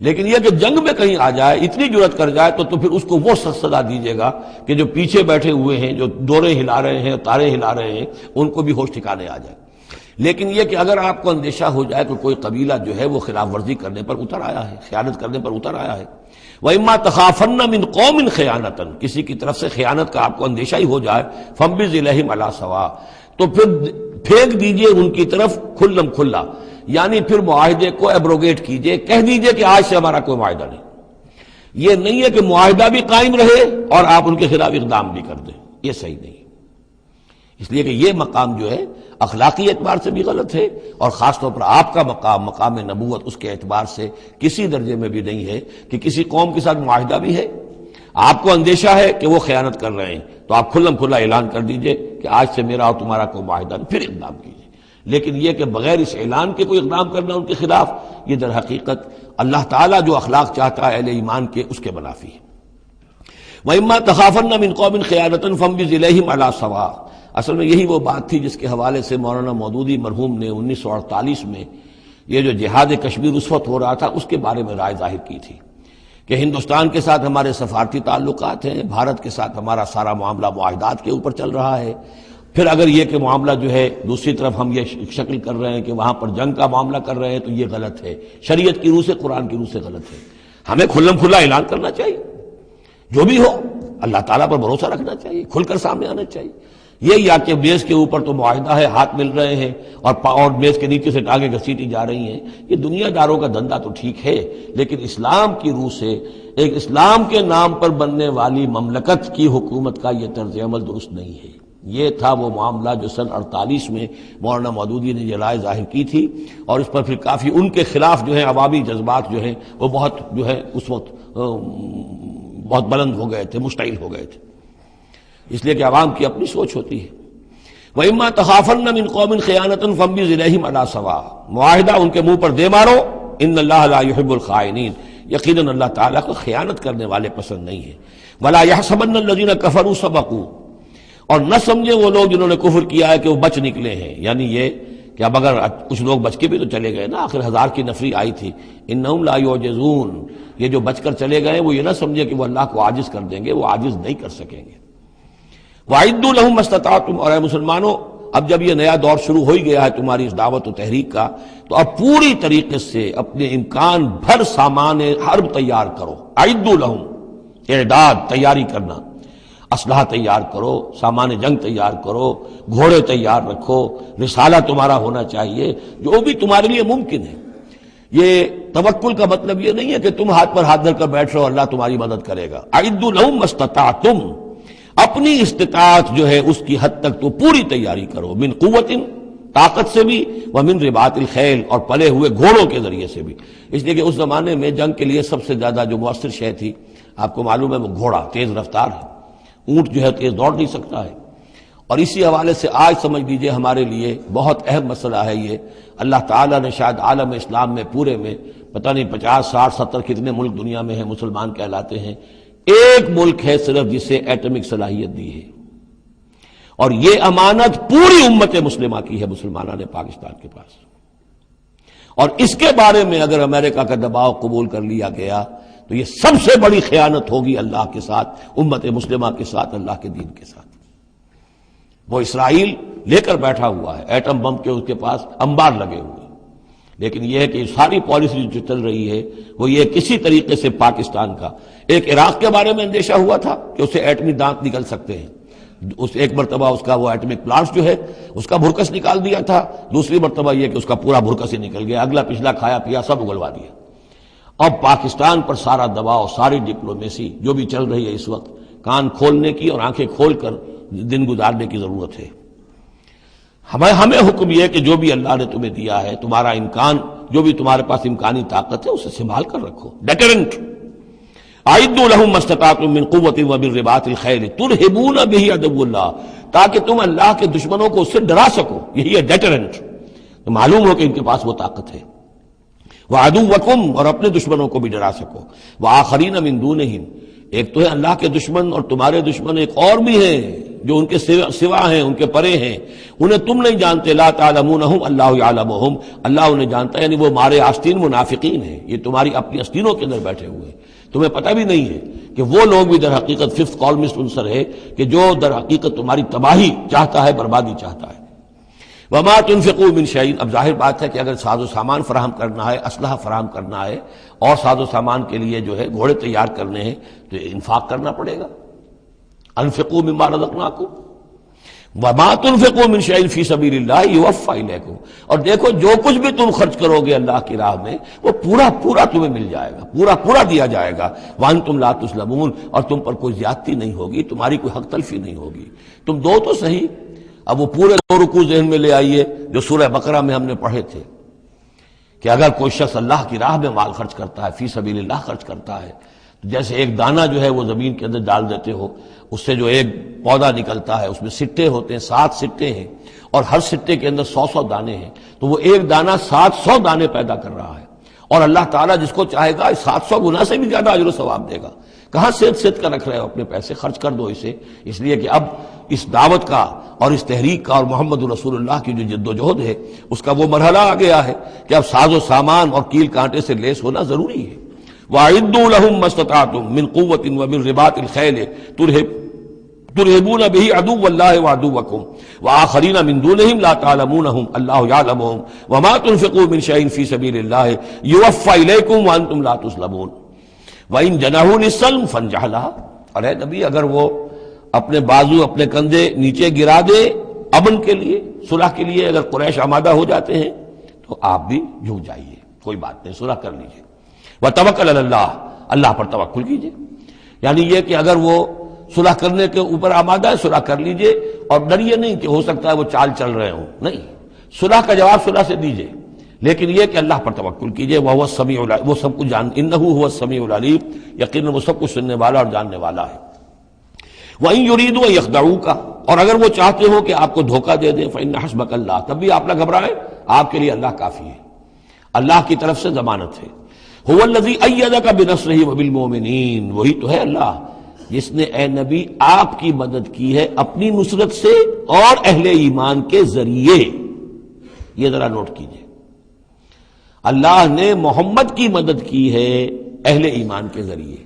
لیکن یہ کہ جنگ میں کہیں آ جائے، اتنی جرأت کر جائے، تو پھر اس کو وہ سزا دیجیے گا کہ جو پیچھے بیٹھے ہوئے ہیں، جو ڈورے ہلا رہے ہیں، تارے ہلا رہے ہیں، ان کو بھی ہوش ٹھکانے آ جائے. لیکن یہ کہ اگر آپ کو اندیشہ ہو جائے کہ کوئی قبیلہ جو ہے وہ خلاف ورزی کرنے پر اتر آیا ہے، خیانت کرنے پر اتر آیا ہے. وَإِمَّا تَخَافَنَّ مِنْ قَوْمٍ خِيَانَةً، کسی کی طرف سے خیانت کا آپ کو اندیشہ ہی ہو جائے، فَانبِذْ إِلَيْهِمْ عَلَىٰ سَوَاءٍ، تو پھر پھینک دیجئے ان کی طرف کھلم کھلا، یعنی پھر معاہدے کو ایبروگیٹ کیجئے، کہہ دیجئے کہ آج سے ہمارا کوئی معاہدہ نہیں. یہ نہیں ہے کہ معاہدہ بھی قائم رہے اور آپ ان کے خلاف اقدام بھی کر دیں، یہ صحیح نہیں. اس لیے کہ یہ مقام جو ہے اخلاقی اعتبار سے بھی غلط ہے، اور خاص طور پر آپ کا مقام، مقام نبوت، اس کے اعتبار سے کسی درجے میں بھی نہیں ہے کہ کسی قوم کے ساتھ معاہدہ بھی ہے، آپ کو اندیشہ ہے کہ وہ خیانت کر رہے ہیں، تو آپ کھلم کھلا اعلان کر دیجئے کہ آج سے میرا اور تمہارا کوئی معاہدہ نہیں، پھر اقدام کیجئے. لیکن یہ کہ بغیر اس اعلان کے کوئی اقدام کرنا ان کے خلاف، یہ در حقیقت اللہ تعالیٰ جو اخلاق چاہتا ہے اہل ایمان کے، اس کے منافی ہے. وَإِمَّا تَخَافَنَّ مِنْ قَوْمٍ خِيَانَةً فَانبِذْ إِلَيْهِمْ عَلَىٰ سَوَاءٍ. اصل میں یہی وہ بات تھی جس کے حوالے سے مولانا مودودی مرحوم نے 1948 میں یہ جو جہاد کشمیر اس وقت ہو رہا تھا اس کے بارے میں رائے ظاہر کی تھی کہ ہندوستان کے ساتھ ہمارے سفارتی تعلقات ہیں، بھارت کے ساتھ ہمارا سارا معاملہ معاہدات کے اوپر چل رہا ہے، پھر اگر یہ کہ معاملہ جو ہے دوسری طرف ہم یہ شکل کر رہے ہیں کہ وہاں پر جنگ کا معاملہ کر رہے ہیں تو یہ غلط ہے، شریعت کی روح سے، قرآن کی روح سے غلط ہے۔ ہمیں کھلم کھلا اعلان کرنا چاہیے، جو بھی ہو اللہ تعالیٰ پر بھروسہ رکھنا چاہیے، کھل کر سامنے آنا چاہیے۔ یہ یا کہ میز کے اوپر تو معاہدہ ہے، ہاتھ مل رہے ہیں اور میز کے نیچے سے ٹانگیں گھسیٹی جا رہی ہیں، یہ دنیا داروں کا دھندا تو ٹھیک ہے، لیکن اسلام کی روح سے ایک اسلام کے نام پر بننے والی مملکت کی حکومت کا یہ طرز عمل درست نہیں ہے۔ یہ تھا وہ معاملہ جو سن 48 میں مولانا مودودی نے یہ رائے ظاہر کی تھی، اور اس پر پھر کافی ان کے خلاف جو ہے عوامی جذبات جو ہیں وہ بہت جو ہے اس وقت بہت بلند ہو گئے تھے، مشتعل ہو گئے تھے، اس لیے کہ عوام کی اپنی سوچ ہوتی ہے۔ وَإِمَّا تَخَافَنَّ مِنْ قَوْمٍ خِيَانَةً فَانبِذْ إِلَيْهِمْ عَلَىٰ سَوَاءٍ، معاہدہ ان کے منہ پر دے مارو، ان اللہ لا يحب الخائنین، یقیناً اللہ تعالیٰ کو خیانت کرنے والے پسند نہیں ہے۔ وَلَا يَحْسَبَنَّ الَّذِينَ كَفَرُوا سَبَقُوا، اور نہ سمجھے وہ لوگ جنہوں نے کفر کیا ہے کہ وہ بچ نکلے ہیں، یعنی یہ کہ اب اگر کچھ لوگ بچ کے بھی تو چلے گئے نا، آخر 1000 کی نفری آئی تھی، انہم لا یعجزون، یہ جو بچ کر چلے گئے وہ یہ نہ سمجھے کہ وہ اللہ کو عاجز کر دیں گے، وہ عاجز نہیں کر سکیں گے۔ وَأَعِدُّوا لَهُم مَّا اسْتَطَعْتُمْ، اور اے مسلمانوں اب جب یہ نیا دور شروع ہو ہی گیا ہے تمہاری اس دعوت و تحریک کا، تو اب پوری طریقے سے اپنے امکان بھر سامان حرب تیار کرو۔ اعدوا لہم، اعداد، تیاری کرنا، اسلحہ تیار کرو، سامان جنگ تیار کرو، گھوڑے تیار رکھو، رسالہ تمہارا ہونا چاہیے، جو بھی تمہارے لیے ممکن ہے۔ یہ توکل کا مطلب یہ نہیں ہے کہ تم ہاتھ پر ہاتھ دھر کر بیٹھ رہو اللہ تمہاری مدد کرے گا۔ اعدوا لہم ما استطعتم، اپنی استطاعت جو ہے اس کی حد تک تو پوری تیاری کرو، من قوت، طاقت سے بھی، ومن رباط الخیل، اور پلے ہوئے گھوڑوں کے ذریعے سے بھی، اس لیے کہ اس زمانے میں جنگ کے لیے سب سے زیادہ جو مؤثر شے تھی آپ کو معلوم ہے وہ گھوڑا، تیز رفتار ہے، اونٹ جو ہے تیز دوڑ نہیں سکتا ہے۔ اور اسی حوالے سے آج سمجھ لیجئے ہمارے لیے بہت اہم مسئلہ ہے یہ، اللہ تعالیٰ نے شاید عالم اسلام میں پورے میں پتہ نہیں 50 60 70 کتنے ملک دنیا میں ہیں مسلمان کہلاتے ہیں، ایک ملک ہے صرف جسے ایٹمک صلاحیت دی ہے، اور یہ امانت پوری امت مسلمہ کی ہے، مسلمانوں نے پاکستان کے پاس، اور اس کے بارے میں اگر امریکہ کا دباؤ قبول کر لیا گیا تو یہ سب سے بڑی خیانت ہوگی اللہ کے ساتھ، امت مسلمہ کے ساتھ، اللہ کے دین کے ساتھ۔ وہ اسرائیل لے کر بیٹھا ہوا ہے ایٹم بم کے، اس کے پاس انبار لگے ہوئے، لیکن یہ ہے کہ ساری پالیسی جو چل رہی ہے وہ یہ کسی طریقے سے پاکستان کا، ایک عراق کے بارے میں اندیشہ ہوا تھا کہ اسے ایٹمی دانت نکل سکتے ہیں، اس ایک مرتبہ اس کا وہ ایٹمک پلانٹ جو ہے اس کا بھرکس نکال دیا تھا، دوسری مرتبہ یہ کہ اس کا پورا بھرکس ہی نکل گیا، اگلا پچھلا کھایا پیا سب اگلوا دیا۔ اب پاکستان پر سارا دباؤ، ساری ڈپلومیسی جو بھی چل رہی ہے اس وقت، کان کھولنے کی اور آنکھیں کھول کر دن گزارنے کی ضرورت ہے۔ ہمیں حکم یہ کہ جو بھی اللہ نے تمہیں دیا ہے، تمہارا امکان، جو بھی تمہارے پاس امکانی طاقت ہے اسے سنبھال کر رکھو، ڈیٹرنٹ۔ اعدوا لہم ما استطعتم من قوت ومن رباط الخیل ترہبون بہ عدو اللہ، تاکہ تم اللہ کے دشمنوں کو اس سے ڈرا سکو، یہی ہے ڈیٹرنٹ، تو معلوم ہو کہ ان کے پاس وہ طاقت ہے۔ وعدوکم، اور اپنے دشمنوں کو بھی ڈرا سکو، وآخرین من دونہم، ایک تو ہے اللہ کے دشمن اور تمہارے دشمن ایک اور بھی ہیں جو ان کے سوا ہیں، ان کے پرے ہیں، انہیں تم نہیں جانتے، لا تعلمونہم اللہ یعلمہم، اللہ انہیں جانتا ہے، یعنی وہ مارے آستین منافقین ہیں، یہ تمہاری اپنی آستینوں کے اندر بیٹھے ہوئے ہیں، تمہیں پتہ بھی نہیں ہے کہ وہ لوگ بھی در حقیقت ففتھ کالمسٹ عنصر ہے کہ جو در حقیقت تمہاری تباہی چاہتا ہے، بربادی چاہتا ہے۔ وما تنفقوا من شيء، اب ظاہر بات ہے کہ اگر ساز و سامان فراہم کرنا ہے، اسلحہ فراہم کرنا ہے، اور ساز و سامان کے لیے جو ہے گھوڑے تیار کرنے ہیں تو انفاق کرنا پڑے گا۔ انفقوا مما رزقناکم وما تنفقوا من شيء في سبيل الله يوفى اليكم، اور دیکھو جو کچھ بھی تم خرچ کرو گے اللہ کی راہ میں وہ پورا پورا تمہیں مل جائے گا، پورا پورا دیا جائے گا۔ وانتم لا تظلمون، اور تم پر کوئی زیادتی نہیں ہوگی، تمہاری کوئی حق تلفی نہیں ہوگی۔ تم دو تو صحیح، اب وہ پورے 2 رکوع ذہن میں لے آئیے جو سورہ بقرہ میں ہم نے پڑھے تھے کہ اگر کوئی شخص اللہ کی راہ میں مال خرچ کرتا ہے، فی سبیل اللہ خرچ کرتا ہے، تو جیسے ایک دانہ جو ہے وہ زمین کے اندر ڈال دیتے ہو، اس سے جو ایک پودا نکلتا ہے اس میں سٹے ہوتے ہیں، 7 سٹے ہیں، اور ہر سٹے کے اندر 100 دانے ہیں، تو وہ ایک دانہ 700 دانے پیدا کر رہا ہے، اور اللہ تعالیٰ جس کو چاہے گا 700 گنا سے بھی زیادہ اجر و ثواب دے گا۔ کہاں سیت کر رکھ رہے ہو اپنے پیسے، خرچ کر دو اسے، اس لیے کہ اب اس دعوت کا اور اس تحریک کا اور محمد رسول اللہ کی جو جد و جہد ہے اس کا وہ مرحلہ آ گیا ہے کہ اب ساز و سامان اور کیل کانٹے سے لیس ہونا ضروری ہے۔ وَأَعِدُّوا لَهُم مَّا اسْتَطَعْتُم مِّن قُوَّةٍ وَمِن رِّبَاطِ الْخَيْلِ ترہبون بہ عدو اللہ وعدوکم وآخرین من دونہم لا تعلمونہم اللہ یعلمہم وما تنفقوا من شیء فی سبیل اللہ یوفی الیکم وانتم لا تظلمون وإن جنحوا للسلم فانجح لها، اور اے نبی اگر وہ اپنے بازو اپنے کندھے نیچے گرا دے امن کے لیے، صلح کے لیے، اگر قریش آمادہ ہو جاتے ہیں تو آپ بھی جھک جائیے، کوئی بات نہیں، صلح کر لیجیے۔ وتوکل علی اللہ، اللہ پر توکل کیجیے، یعنی یہ کہ اگر وہ صلح کرنے کے اوپر آمادہ ہے صلح کر لیجئے، اور ڈریے نہیں کہ ہو سکتا ہے وہ چال چل رہے ہوں، نہیں، صلح کا جواب صلح سے دیجئے، لیکن یہ کہ اللہ پر توکل کیجئے، وہ السمیع العلیم، وہ سب کچھ انہ هو السمیع العلیم، یقیناً وہ سب کچھ سننے والا اور جاننے والا ہے۔ وَإِن يُرِيدُوا أَن يَخْدَعُوكَ، اور اگر وہ چاہتے ہو کہ آپ کو دھوکہ دے دیں فَإِنَّ حَسْبَكَ اللَّهُ، تب بھی آپ نہ گھبرائیں، آپ کے لیے اللہ کافی ہے، اللہ کی طرف سے ضمانت ہے۔ هُوَ الَّذِي أَيَّدَكَ بِنَصْرِهِ وَبِالْمُؤْمِنِينَ، وہی تو ہے اللہ جس نے اے نبی آپ کی مدد کی ہے اپنی نصرت سے اور اہل ایمان کے ذریعے۔ یہ ذرا نوٹ کیجئے، اللہ نے محمد کی مدد کی ہے اہل ایمان کے ذریعے،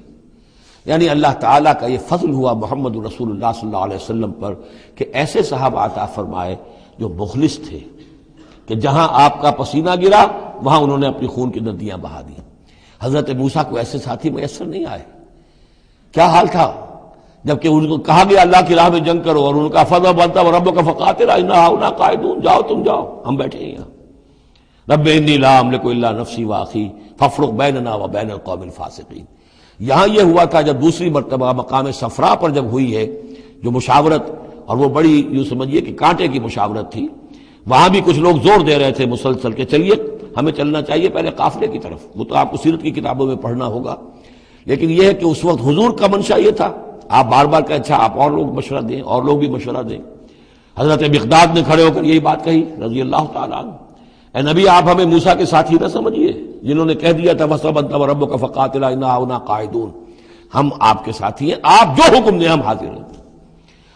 یعنی اللہ تعالیٰ کا یہ فضل ہوا محمد رسول اللہ صلی اللہ علیہ وسلم پر کہ ایسے صحابہ عطا فرمائے جو مخلص تھے، کہ جہاں آپ کا پسینہ گرا وہاں انہوں نے اپنی خون کی ندیاں بہا دی۔ حضرت موسیٰ کو ایسے ساتھی میسر نہیں آئے، کیا حال تھا جبکہ ان کو کہا گیا اللہ کی راہ میں جنگ کرو، اور ان کا فضل بنتا و رب کا فقاتل انا ہاؤنا قاعدون، جاؤ تم جاؤ، ہم بیٹھے ہیں یہاں۔ رب انی لا املک الا نفسی واخی فافرق بیننا و بین القوم الفاسقین۔ یہاں یہ ہوا تھا جب دوسری مرتبہ مقام صفرا پر جب ہوئی ہے جو مشاورت، اور وہ بڑی یوں سمجھیے کہ کانٹے کی مشاورت تھی، وہاں بھی کچھ لوگ زور دے رہے تھے مسلسل کہ چلیے ہمیں چلنا چاہیے پہلے قافلے کی طرف، وہ تو آپ کو سیرت کی کتابوں میں پڑھنا ہوگا، لیکن یہ ہے کہ اس وقت حضور کا منشا یہ تھا، آپ بار بار کہ اچھا آپ اور لوگ مشورہ دیں، اور لوگ بھی مشورہ دیں۔ حضرت مقداد نے کھڑے ہو کر یہی بات کہی رضی اللہ تعالیٰ عنہ، اے نبی آپ ہمیں موسیٰ کے ساتھی نہ سمجھیے جنہوں نے کہہ دیا تھا وَسَبَنْتَ وَرَبُّكَ فَقَاتِلَا إِنَّا هَاهُنَا قَاعِدُونَ، ہم آپ کے ساتھی ہیں، آپ جو حکم دیں ہم حاضر ہیں۔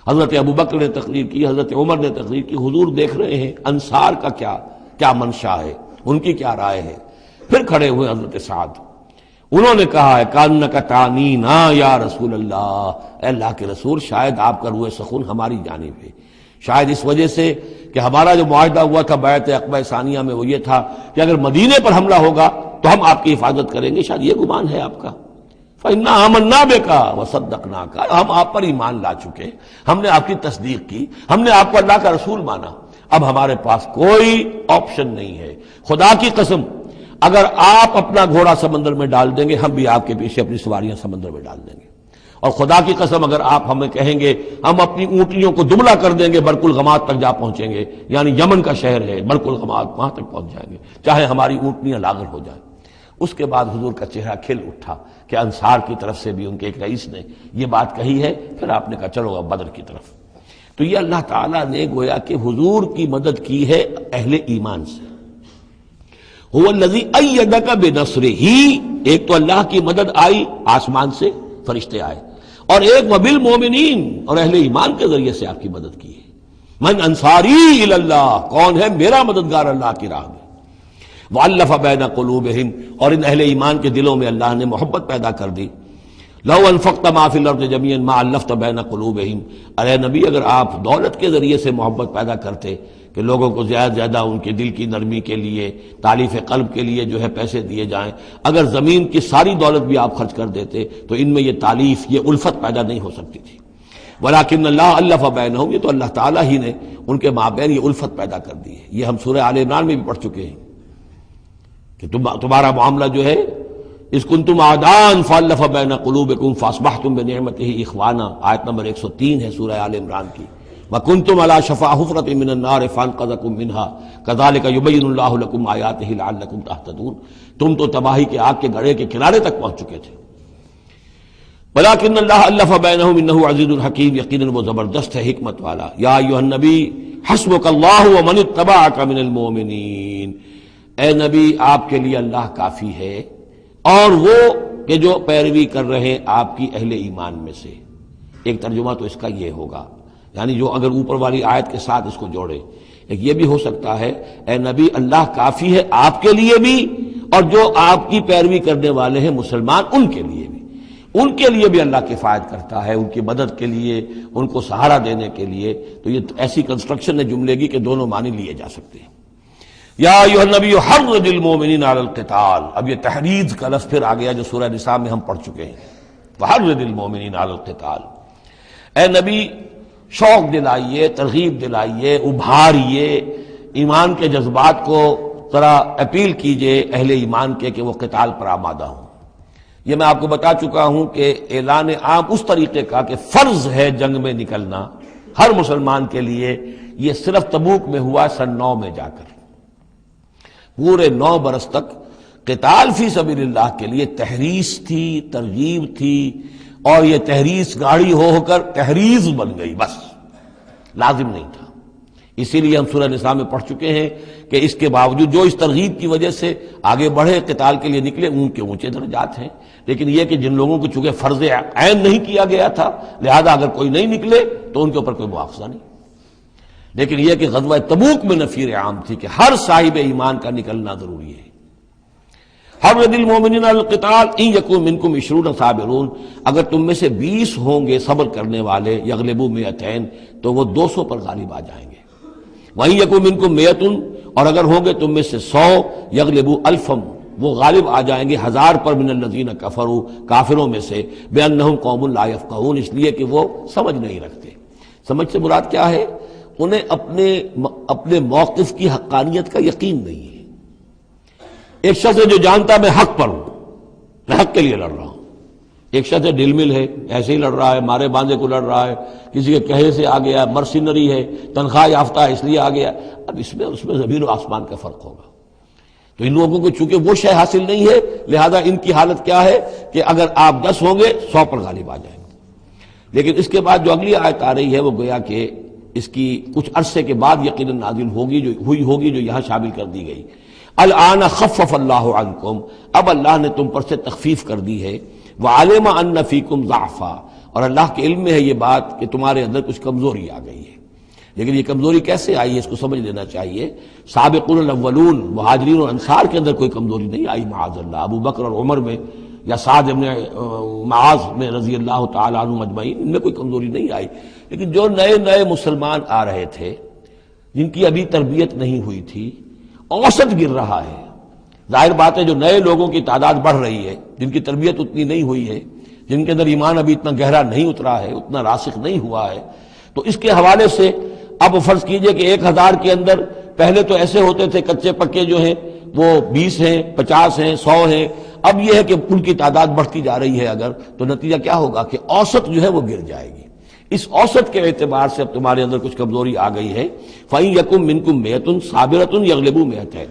حضرت ابوبکر نے تقریر کی، حضرت عمر نے تقریر کی، حضور دیکھ رہے ہیں انصار کا کیا منشا ہے، ان کی کیا رائے ہے۔ پھر کھڑے ہوئے حضرت سعد، انہوں نے کہا ہے کانک تعنینا یا رسول اللہ، اے اللہ کے رسول شاید آپ کا روح سخن ہماری جانب ہے، شاید اس وجہ سے کہ ہمارا جو معاہدہ ہوا تھا بیعت عقبہ ثانیہ میں وہ یہ تھا کہ اگر مدینے پر حملہ ہوگا تو ہم آپ کی حفاظت کریں گے، شاید یہ گمان ہے آپ کا۔ فَإِنَّا آمَنَّا بِكَ وَصَدَّقْنَاكَ، ہم آپ پر ایمان لا چکے، ہم نے آپ کی تصدیق کی، ہم نے آپ کو اللہ کا رسول مانا، اب ہمارے پاس کوئی آپشن نہیں ہے۔ خدا کی قسم اگر آپ اپنا گھوڑا سمندر میں ڈال دیں گے ہم بھی آپ کے پیچھے اپنی سواریاں سمندر میں ڈال دیں گے، اور خدا کی قسم اگر آپ ہمیں کہیں گے ہم اپنی اونٹنیوں کو دبلا کر دیں گے برق الغماد تک جا پہنچیں گے، یعنی یمن کا شہر ہے برق الغماد، وہاں تک پہنچ جائیں گے چاہے ہماری اونٹنیاں لاغر ہو جائیں۔ اس کے بعد حضور کا چہرہ کھل اٹھا کہ انصار کی طرف سے بھی ان کے ایک رئیس نے یہ بات کہی ہے، پھر آپ نے کہا چلو اب بدر کی طرف۔ تو یہ اللہ تعالیٰ نے گویا کہ حضور کی مدد کی ہے اہل ایمان سے۔ هو الذی ایدک بنصرہ، ایک تو اللہ کی مدد آئی آسمان سے، فرشتے آئے، اور ایک وبالمؤمنین، اور اہل ایمان کے ذریعے سے آپ کی مدد کی ہے۔ من انصاری الی اللہ، کون ہے میرا مددگار اللہ کی راہ میں۔ وَأَلَّفَ بَيْنَ قُلُوبِهِمْ، اور ان اہل ایمان کے دلوں میں اللہ نے محبت پیدا کر دی۔ لَوْ أَنفَقْتَ مَا فِي الْأَرْضِ جَمِيعًا مَا أَلَّفْتَ بَيْنَ قُلُوبِهِمْ، ارے نبی اگر آپ دولت کے ذریعے سے محبت پیدا کرتے کہ لوگوں کو زیادہ زیادہ ان کے دل کی نرمی کے لیے، تالیف قلب کے لیے جو ہے پیسے دیے جائیں، اگر زمین کی ساری دولت بھی آپ خرچ کر دیتے تو ان میں یہ تالیف، یہ الفت پیدا نہیں ہو سکتی تھی۔ وَلَٰكِنَّ اللَّهَ أَلَّفَ بَيْنَهُمْ، یہ تو اللہ تعالیٰ ہی نے ان کے مابین یہ الفت پیدا کر دی ہے۔ یہ ہم سورہ آل عمران میں بھی پڑھ چکے ہیں کہ تمہارا معاملہ جو ہے اِذْ كُنْتُمْ أَعْدَاءً فَأَلَّفَ بَيْنَ قُلُوبِكُمْ فَأَصْبَحْتُمْ بِنِعْمَتِهِ إِخْوَانًا، آیت نمبر 103 ہے سورہ آل عمران کی۔ وَكُنْتُمْ عَلَىٰ شَفَا حُفْرَةٍ مِّنَ النَّارِ فَأَنقَذَكُم مِّنْهَا كَذَٰلِكَ يُبَيِّنُ اللَّهُ لَكُمْ آيَاتِهِ لَعَلَّكُمْ تَهْتَدُونَ، تم تو تباہی کے آگ کے گڑھے کے کنارے تک پہنچ چکے تھے۔ وَلَٰكِنَّ اللَّهَ أَلَّفَ بَيْنَهُمْ إِنَّهُ عَزِيزٌ حَكِيمٌ، یقیناً وہ زبردست ہے، حکمت والا۔ یا ایھا النبی حسبک اللہ ومن اتبعک من المؤمنین، اے نبی آپ کے لیے اللہ کافی ہے اور وہ کہ جو پیروی کر رہے آپ کی اہل ایمان میں سے۔ ایک ترجمہ تو اس کا یہ ہوگا، یعنی جو اگر اوپر والی آیت کے ساتھ اس کو جوڑے، ایک یہ بھی ہو سکتا ہے اے نبی اللہ کافی ہے آپ کے لیے بھی اور جو آپ کی پیروی کرنے والے ہیں مسلمان ان کے لیے بھی۔ ان کے لیے بھی اللہ کفایت کرتا ہے، ان کی مدد کے لیے، ان کو سہارا دینے کے لیے۔ تو یہ ایسی کنسٹرکشن ہے جملے کی کہ دونوں معنی لیے جا سکتے ہیں۔ یا ایھا النبی حرض المؤمنین علی القتال، اب یہ تحریض کا لفظ پھر آ گیا جو سورہ نساء میں ہم پڑھ چکے ہیں۔ وحرض المؤمنین علی القتال، اے نبی شوق دلائیے، ترغیب دلائیے، ابھاریے، ایمان کے جذبات کو ذرا اپیل کیجئے اہل ایمان کے کہ وہ قتال پر آمادہ ہوں۔ یہ میں آپ کو بتا چکا ہوں کہ اعلان عام اس طریقے کا کہ فرض ہے جنگ میں نکلنا ہر مسلمان کے لیے، یہ صرف تبوک میں ہوا سن 9 میں جا کر۔ پورے 9 برس تک قتال فی سبیل اللہ کے لیے تحریض تھی، ترغیب تھی، اور یہ تحریض گاڑی ہو کر تحریض بن گئی، بس لازم نہیں تھا۔ اسی لیے ہم سورہ نساء میں پڑھ چکے ہیں کہ اس کے باوجود جو اس ترغیب کی وجہ سے آگے بڑھے، قتال کے لیے نکلے، ان کے اونچے درجات ہیں۔ لیکن یہ کہ جن لوگوں کو چونکہ فرض عین نہیں کیا گیا تھا، لہذا اگر کوئی نہیں نکلے تو ان کے اوپر کوئی مواخذہ نہیں۔ لیکن یہ کہ غزوہ تبوک میں نفیر عام تھی کہ ہر صاحب ایمان کا نکلنا ضروری ہے۔ حرض المؤمنین علی القتال ان یکن منکم 20 صابرون، اگر تم میں سے 20 ہوں گے صبر کرنے والے، یغلبوا 200 تو وہ 200 پر غالب آ جائیں گے۔ وَإِن یکن منکم 100، اور اگر ہوں گے تم میں سے 100، یغلبوا 1000، وہ غالب آ جائیں گے 1000 پر، من الذین کفروا، کافروں میں سے، بأنہم قوم لا یفقہون، اس لیے کہ وہ سمجھ نہیں رکھتے۔ سمجھ سے مراد کیا ہے؟ انہیں اپنے موقف کی حقانیت کا یقین نہیں ہے۔ ایک شخص ہے جو جانتا میں حق پر ہوں، میں حق کے لیے لڑ رہا ہوں۔ ایک شخص ہے ڈل مل ہے، ایسے ہی لڑ رہا ہے، مارے باندھے کو لڑ رہا ہے، کسی کے کہے سے آ گیا، مرسینری ہے، تنخواہ یافتہ ہے اس لیے آ گیا۔ اب اس میں زمین و آسمان کا فرق ہوگا۔ تو ان لوگوں کو چونکہ وہ شے حاصل نہیں ہے، لہذا ان کی حالت کیا ہے کہ اگر آپ 10 ہوں گے 100 پر غالب آ جائیں گے۔ لیکن اس کے بعد جو اگلی آیت آ رہی ہے وہ گویا کہ اس کی کچھ عرصے کے بعد یقیناً نازل ہوگی جو یہاں شامل کر دی گئی۔ الآن خفف اللہ عنکم، اب اللہ نے تم پر سے تخفیف کر دی ہے۔ وعلم ان فیکم ضعفا، اور اللہ کے علم میں ہے یہ بات کہ تمہارے اندر کچھ کمزوری آ گئی ہے۔ لیکن یہ کمزوری کیسے آئی ہے اس کو سمجھ لینا چاہیے۔ سابقون الاولون، مہاجرین اور انصار کے اندر کوئی کمزوری نہیں آئی معاذ اللہ، ابو بکر اور عمر میں یا سعد ابن معاذ میں رضی اللہ تعالیٰ عنہ اجمعین، ان میں کوئی کمزوری نہیں آئی۔ لیکن جو نئے مسلمان آ رہے تھے، جن کی ابھی تربیت نہیں ہوئی تھی، اوسط گر رہا ہے۔ ظاہر بات ہے جو نئے لوگوں کی تعداد بڑھ رہی ہے، جن کی تربیت اتنی نہیں ہوئی ہے، جن کے اندر ایمان ابھی اتنا گہرا نہیں اترا ہے، اتنا راسخ نہیں ہوا ہے، تو اس کے حوالے سے اب فرض کیجئے کہ 1000 کے اندر پہلے تو ایسے ہوتے تھے کچے پکے جو ہیں وہ 20 ہیں، 50 ہیں، 100 ہیں، اب یہ ہے کہ ان کی تعداد بڑھتی جا رہی ہے اگر، تو نتیجہ کیا ہوگا کہ اوسط جو ہے وہ گر جائے گی۔ اس اوسط کے اعتبار سے اب تمہارے اندر کچھ کمزوری آ گئی ہے۔ فَإِن يَكُن مِّنكُم 100 صَابِرَةٌ يَغْلِبُوا 200،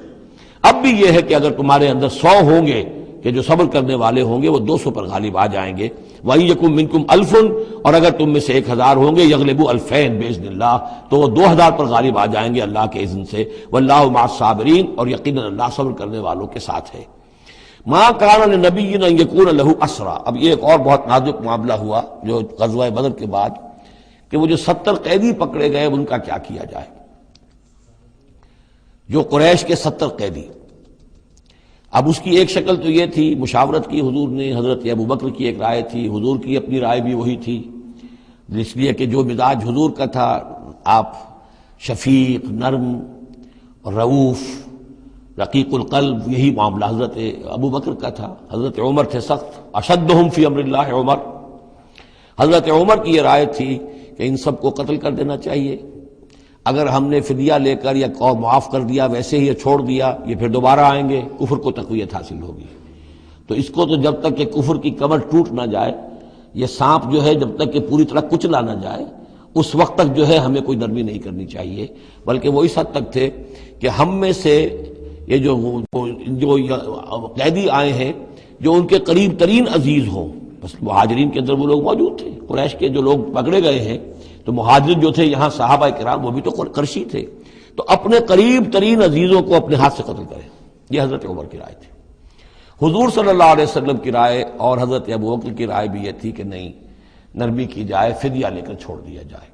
اب بھی یہ ہے کہ اگر تمہارے اندر 100 ہوں گے کہ جو صبر کرنے والے ہوں گے وہ 200 پر غالب آ جائیں گے۔ وَإِن يَكُن مِّنكُم 1000، اور اگر تم میں سے 1000 ہوں گے، يَغْلِبُوا 2000 بِإِذْنِ اللَّهِ، تو وہ 2000 پر غالب آ جائیں گے اللہ کے اذن سے۔ وَاللَّهُ مَعَ الصَّابِرِينَ، اور یقیناً اللہ صبر کرنے والوں کے ساتھ ہے۔ مَا كَانَ لِنَبِيٍّ أَن يَكُونَ لَهُ أَسْرَىٰ، اب یہ ایک اور بہت نازک معاملہ ہوا جو غزوہ بدر کے بعد، کہ وہ جو 70 قیدی پکڑے گئے ان کا کیا کیا جائے۔ جو قریش کے 70 قیدی، اب اس کی ایک شکل تو یہ تھی، مشاورت کی حضور نے، حضرت ابو بکر کی ایک رائے تھی، حضور کی اپنی رائے بھی وہی تھی، اس لیے کہ جو مزاج حضور کا تھا، آپ شفیق، نرم، رؤوف، رقیق القلب، یہی معاملہ حضرت ابو بکر کا تھا۔ حضرت عمر تھے سخت، اشدہم فی امر اللہ عمر، حضرت عمر کی یہ رائے تھی کہ ان سب کو قتل کر دینا چاہیے، اگر ہم نے فدیہ لے کر یا قوم معاف کر دیا ویسے ہی چھوڑ دیا، یہ پھر دوبارہ آئیں گے، کفر کو تقویت حاصل ہوگی۔ تو اس کو تو جب تک کہ کفر کی کمر ٹوٹ نہ جائے، یہ سانپ جو ہے جب تک کہ پوری طرح کچلا نہ جائے، اس وقت تک جو ہے ہمیں کوئی نرمی نہیں کرنی چاہیے، بلکہ وہ اس حد تک تھے کہ ہم میں سے یہ جو قیدی آئے ہیں جو ان کے قریب ترین عزیز ہوں، بس مہاجرین کے اندر وہ لوگ موجود تھے، قریش کے جو لوگ پکڑے گئے ہیں تو مہاجرین جو تھے یہاں صحابہ کرام وہ بھی تو قرشی تھے، تو اپنے قریب ترین عزیزوں کو اپنے ہاتھ سے قتل کریں۔ یہ حضرت عمر کی رائے تھی۔ حضور صلی اللہ علیہ وسلم کی رائے اور حضرت ابو بکر کی رائے بھی یہ تھی کہ نہیں، نرمی کی جائے، فدیہ لے کر چھوڑ دیا جائے۔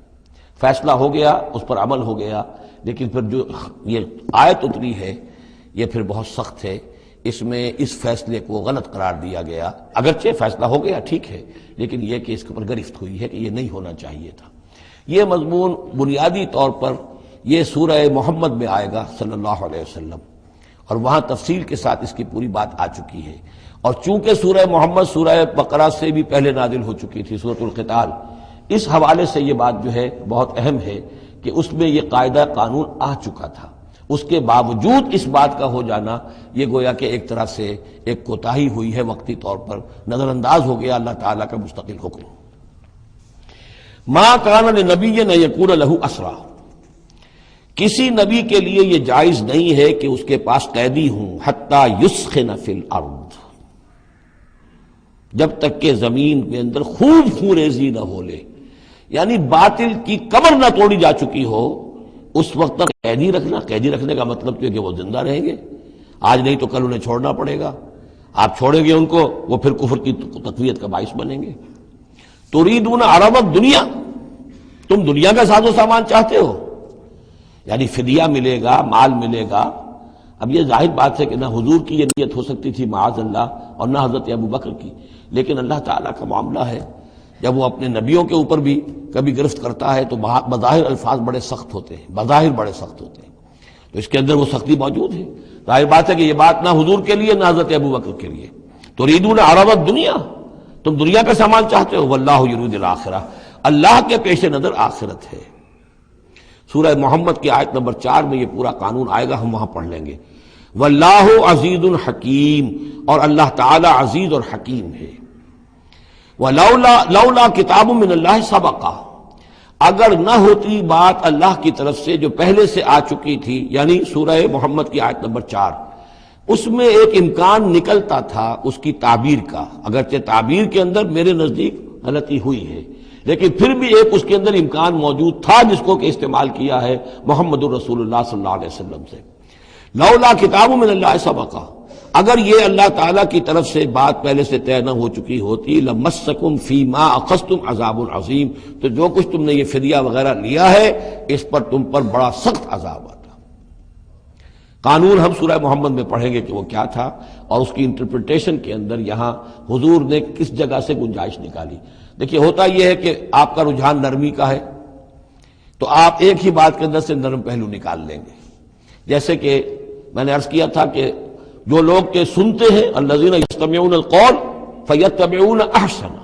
فیصلہ ہو گیا، اس پر عمل ہو گیا، لیکن پھر جو یہ آیت اتری ہے یہ پھر بہت سخت ہے اس میں اس فیصلے کو غلط قرار دیا گیا، اگرچہ فیصلہ ہو گیا ٹھیک ہے، لیکن یہ کہ اس کے اوپر گرفت ہوئی ہے کہ یہ نہیں ہونا چاہیے تھا۔ یہ مضمون بنیادی طور پر یہ سورہ محمد میں آئے گا صلی اللہ علیہ وسلم، اور وہاں تفصیل کے ساتھ اس کی پوری بات آ چکی ہے۔ اور چونکہ سورہ محمد سورہ بقرہ سے بھی پہلے نازل ہو چکی تھی، سورۃ القتال، اس حوالے سے یہ بات جو ہے بہت اہم ہے کہ اس میں یہ قاعدہ قانون آ چکا تھا، اس کے باوجود اس بات کا ہو جانا یہ گویا کہ ایک طرح سے ایک کوتاہی ہوئی ہے، وقتی طور پر نظر انداز ہو گیا اللہ تعالیٰ کا مستقل حکم۔ ما کان لنبی ان یکون لہ اسریٰ، کسی نبی کے لیے یہ جائز نہیں ہے کہ اس کے پاس قیدی ہوں، حتی یسخن فی الارض، جب تک کہ زمین کے اندر خوب خونریزی نہ ہو لے، یعنی باطل کی کمر نہ توڑی جا چکی ہو، اس وقت تک قیدی رکھنا۔ قیدی رکھنے کا مطلب تو ہے کہ وہ زندہ رہیں گے، آج نہیں تو کل انہیں چھوڑنا پڑے گا، آپ چھوڑیں گے ان کو، وہ پھر کفر کی تقویت کا باعث بنیں گے۔ تريدون عرض الدنیا، تم دنیا کا ساز و سامان چاہتے ہو، یعنی فدیہ ملے گا، مال ملے گا۔ اب یہ ظاہر بات ہے کہ نہ حضور کی یہ نیت ہو سکتی تھی معاذ اللہ، اور نہ حضرت ابو بکر کی، لیکن اللہ تعالیٰ کا معاملہ ہے، جب وہ اپنے نبیوں کے اوپر بھی کبھی گرفت کرتا ہے تو بظاہر الفاظ بڑے سخت ہوتے ہیں، بظاہر بڑے سخت ہوتے ہیں، تو اس کے اندر وہ سختی موجود ہے۔ ظاہر بات ہے کہ یہ بات نہ حضور کے لیے نہ حضرت ابو بکر کے لیے۔ تريدون عرض الدنیا، تم دنیا کا سامان چاہتے ہو، واللہ یرید الآخرہ، اللہ کے پیش نظر آخرت ہے۔ سورہ محمد کی آیت نمبر 4 میں یہ پورا قانون آئے گا، ہم وہاں پڑھ لیں گے۔ واللہ عزیز حکیم، اور اللہ تعالی عزیز اور حکیم ہے۔ لولا کتاب من اللہ سبقہ، اگر نہ ہوتی بات اللہ کی طرف سے جو پہلے سے آ چکی تھی، یعنی سورہ محمد کی آیت نمبر 4، اس میں ایک امکان نکلتا تھا اس کی تعبیر کا، اگرچہ تعبیر کے اندر میرے نزدیک غلطی ہوئی ہے، لیکن پھر بھی ایک اس کے اندر امکان موجود تھا جس کو کہ استعمال کیا ہے محمد الرسول اللہ صلی اللہ علیہ وسلم سے۔ لولا کتاب من اللہ سبقہ، اگر یہ اللہ تعالیٰ کی طرف سے بات پہلے سے طے نہ ہو چکی ہوتی، لمسکم فیما اخذتم عذاب عظیم، تو جو کچھ تم نے یہ فدیہ وغیرہ لیا ہے اس پر تم پر بڑا سخت عذاب آتا۔ قانون ہم سورہ محمد میں پڑھیں گے کہ وہ کیا تھا، اور اس کی انٹرپریٹیشن کے اندر یہاں حضور نے کس جگہ سے گنجائش نکالی۔ دیکھیے ہوتا یہ ہے کہ آپ کا رجحان نرمی کا ہے تو آپ ایک ہی بات کے اندر سے نرم پہلو نکال لیں گے، جیسے کہ میں نے عرض کیا تھا کہ جو لوگ کے سنتے ہیں الذین یستمعون القول فیتبعون احسن،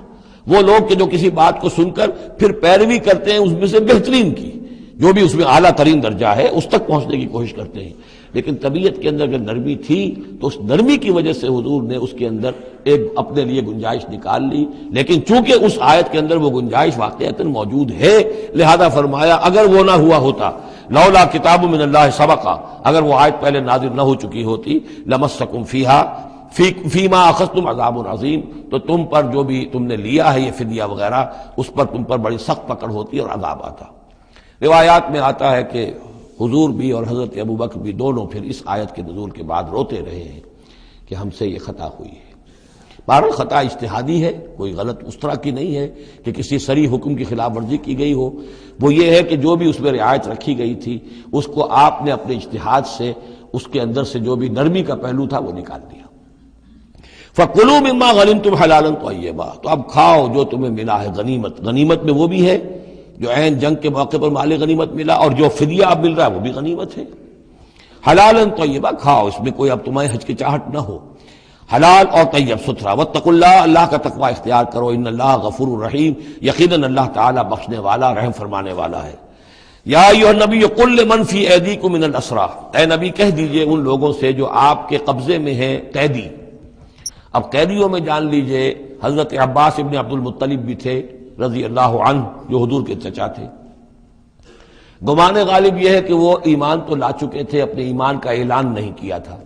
وہ لوگ کہ جو کسی بات کو سن کر پھر پیروی کرتے ہیں اس میں سے بہترین کی، جو بھی اس میں اعلیٰ ترین درجہ ہے اس تک پہنچنے کی کوشش کرتے ہیں۔ لیکن طبیعت کے اندر اگر نرمی تھی تو اس نرمی کی وجہ سے حضور نے اس کے اندر ایک اپنے لیے گنجائش نکال لی، لیکن چونکہ اس آیت کے اندر وہ گنجائش واقعتاً موجود ہے، لہذا فرمایا اگر وہ نہ ہوا ہوتا، لولا کتاب من اللہ سبقہ، اگر وہ آیت پہلے نازل نہ ہو چکی ہوتی، لمسکم فیما اخذتم عذاب عظیم، تو تم پر جو بھی تم نے لیا ہے یہ فدیہ وغیرہ، اس پر تم پر بڑی سخت پکڑ ہوتی اور عذاب آتا۔ روایات میں آتا ہے کہ حضور بھی اور حضرت ابو بکر بھی دونوں پھر اس آیت کے نزول کے بعد روتے رہے ہیں کہ ہم سے یہ خطا ہوئی ہے۔ بہرحال خطا اجتہادی ہے، کوئی غلط اس طرح کی نہیں ہے کہ کسی صریح حکم کی خلاف ورزی کی گئی ہو، وہ یہ ہے کہ جو بھی اس میں رعایت رکھی گئی تھی اس کو آپ نے اپنے اجتہاد سے اس کے اندر سے جو بھی نرمی کا پہلو تھا وہ نکال دیا۔ فَكُلُوا مِمَّا غَنِمْتُمْ حَلَالًا طَيِّبًا، تو اب کھاؤ جو تمہیں ملا ہے غنیمت۔ غنیمت میں وہ بھی ہے جو عین جنگ کے موقع پر مال غنیمت ملا، اور جو فدیہ اب مل رہا ہے وہ بھی غنیمت ہے۔ حلالا طیبا، کھاؤ، اس میں کوئی اب تمہیں ہچکچاہٹ نہ ہو، حلال اور طیب ستھرا۔ واتقوا اللہ، اللہ کا تقوی اختیار کرو، ان اللہ غفور الرحیم، یقیناً اللہ تعالیٰ بخشنے والا رحم فرمانے والا ہے۔ یا ایھا النبی قل لمن فی ایدیکم من الاسریٰ، اے نبی کہہ دیجئے ان لوگوں سے جو آپ کے قبضے میں ہیں قیدی۔ اب قیدیوں میں جان لیجئے حضرت عباس ابن عبد المطلب بھی تھے رضی اللہ عنہ، جو حضور کے چچا تھے۔ گمان غالب یہ ہے کہ وہ ایمان تو لا چکے تھے، اپنے ایمان کا اعلان نہیں کیا تھا،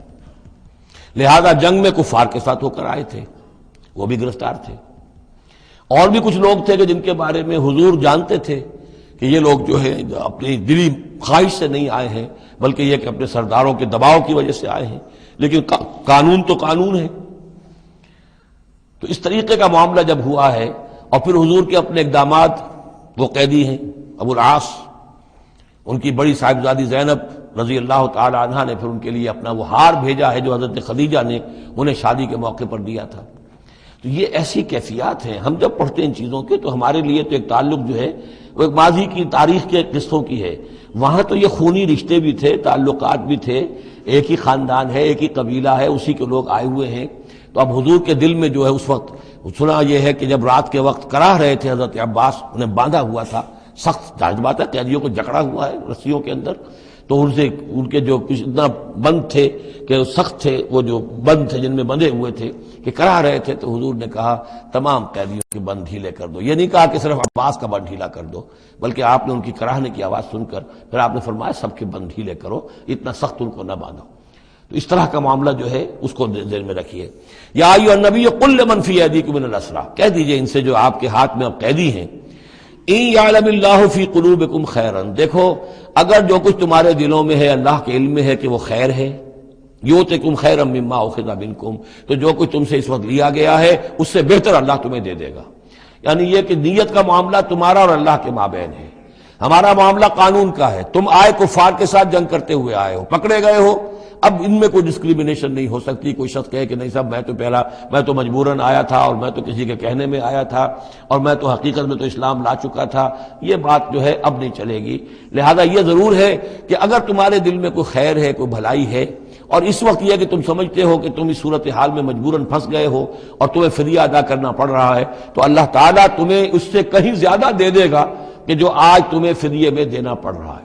لہذا جنگ میں کفار کے ساتھ ہو کر آئے تھے، وہ بھی گرفتار تھے۔ اور بھی کچھ لوگ تھے کہ جن کے بارے میں حضور جانتے تھے کہ یہ لوگ جو ہے اپنی دلی خواہش سے نہیں آئے ہیں، بلکہ یہ کہ اپنے سرداروں کے دباؤ کی وجہ سے آئے ہیں، لیکن قانون تو قانون ہے۔ تو اس طریقے کا معاملہ جب ہوا ہے، اور پھر حضور کے اپنے اقدامات، وہ قیدی ہیں ابو العاص، ان کی بڑی صاحبزادی زینب رضی اللہ تعالی عنہ نے پھر ان کے لیے اپنا وہ ہار بھیجا ہے جو حضرت خدیجہ نے انہیں شادی کے موقع پر دیا تھا۔ تو یہ ایسی کیفیات ہیں، ہم جب پڑھتے ہیں ان چیزوں کے تو ہمارے لیے تو ایک تعلق جو ہے وہ ایک ماضی کی تاریخ کے قصوں کی ہے۔ وہاں تو یہ خونی رشتے بھی تھے، تعلقات بھی تھے، ایک ہی خاندان ہے، ایک ہی قبیلہ ہے، اسی کے لوگ آئے ہوئے ہیں۔ تو اب حضور کے دل میں جو ہے اس وقت سنا یہ ہے کہ جب رات کے وقت کراہ رہے تھے حضرت عباس، انہیں باندھا ہوا تھا، سخت ظاہر بات ہے قیدیوں کو جکڑا ہوا ہے رسیوں کے اندر، تو ان کے جو اتنا بند تھے کہ سخت تھے، وہ جو بند تھے جن میں بندھے ہوئے تھے کہ کرا رہے تھے، تو حضور نے کہا تمام قیدیوں کے بند ڈھیلے کر دو۔ یہ نہیں کہا کہ صرف عباس کا بند ڈھیلا کر دو، بلکہ آپ نے ان کی کراہنے کی آواز سن کر پھر آپ نے فرمایا سب کے بند ڈھیلے کرو، اتنا سخت ان کو نہ باندھو۔ تو اس طرح کا معاملہ جو ہے اس کو ذہن میں رکھیے۔ یا ایھا النبی قل لمن فی ایدیکم من الاسریٰ، کہہ دیجئے ان سے جو آپ کے ہاتھ میں اب قیدی ہیں، ان یعلم اللہ فی قلوبکم خیرا، دیکھو اگر جو کچھ تمہارے دلوں میں ہے اللہ کے علم میں ہے کہ وہ خیر ہے، یؤتکم خیرا مما اخذ منکم، تو جو کچھ تم سے اس وقت لیا گیا ہے اس سے بہتر اللہ تمہیں دے دے گا۔ یعنی یہ کہ نیت کا معاملہ تمہارا اور اللہ کے مابین ہے، ہمارا معاملہ قانون کا ہے۔ تم آئے کفار کے ساتھ جنگ کرتے ہوئے آئے ہو، پکڑے گئے ہو، اب ان میں کوئی ڈسکریمنیشن نہیں ہو سکتی۔ کوئی شخص کہے کہ نہیں صاحب میں تو مجبوراً آیا تھا، اور میں تو کسی کے کہنے میں آیا تھا، اور میں تو حقیقت میں تو اسلام لا چکا تھا، یہ بات جو ہے اب نہیں چلے گی۔ لہذا یہ ضرور ہے کہ اگر تمہارے دل میں کوئی خیر ہے، کوئی بھلائی ہے، اور اس وقت یہ کہ تم سمجھتے ہو کہ تم اس صورتحال میں مجبوراً پھنس گئے ہو اور تمہیں فدیہ ادا کرنا پڑ رہا ہے، تو اللہ تعالیٰ تمہیں اس سے کہیں زیادہ دے دے گا کہ جو آج تمہیں فدیے میں دینا پڑ رہا ہے۔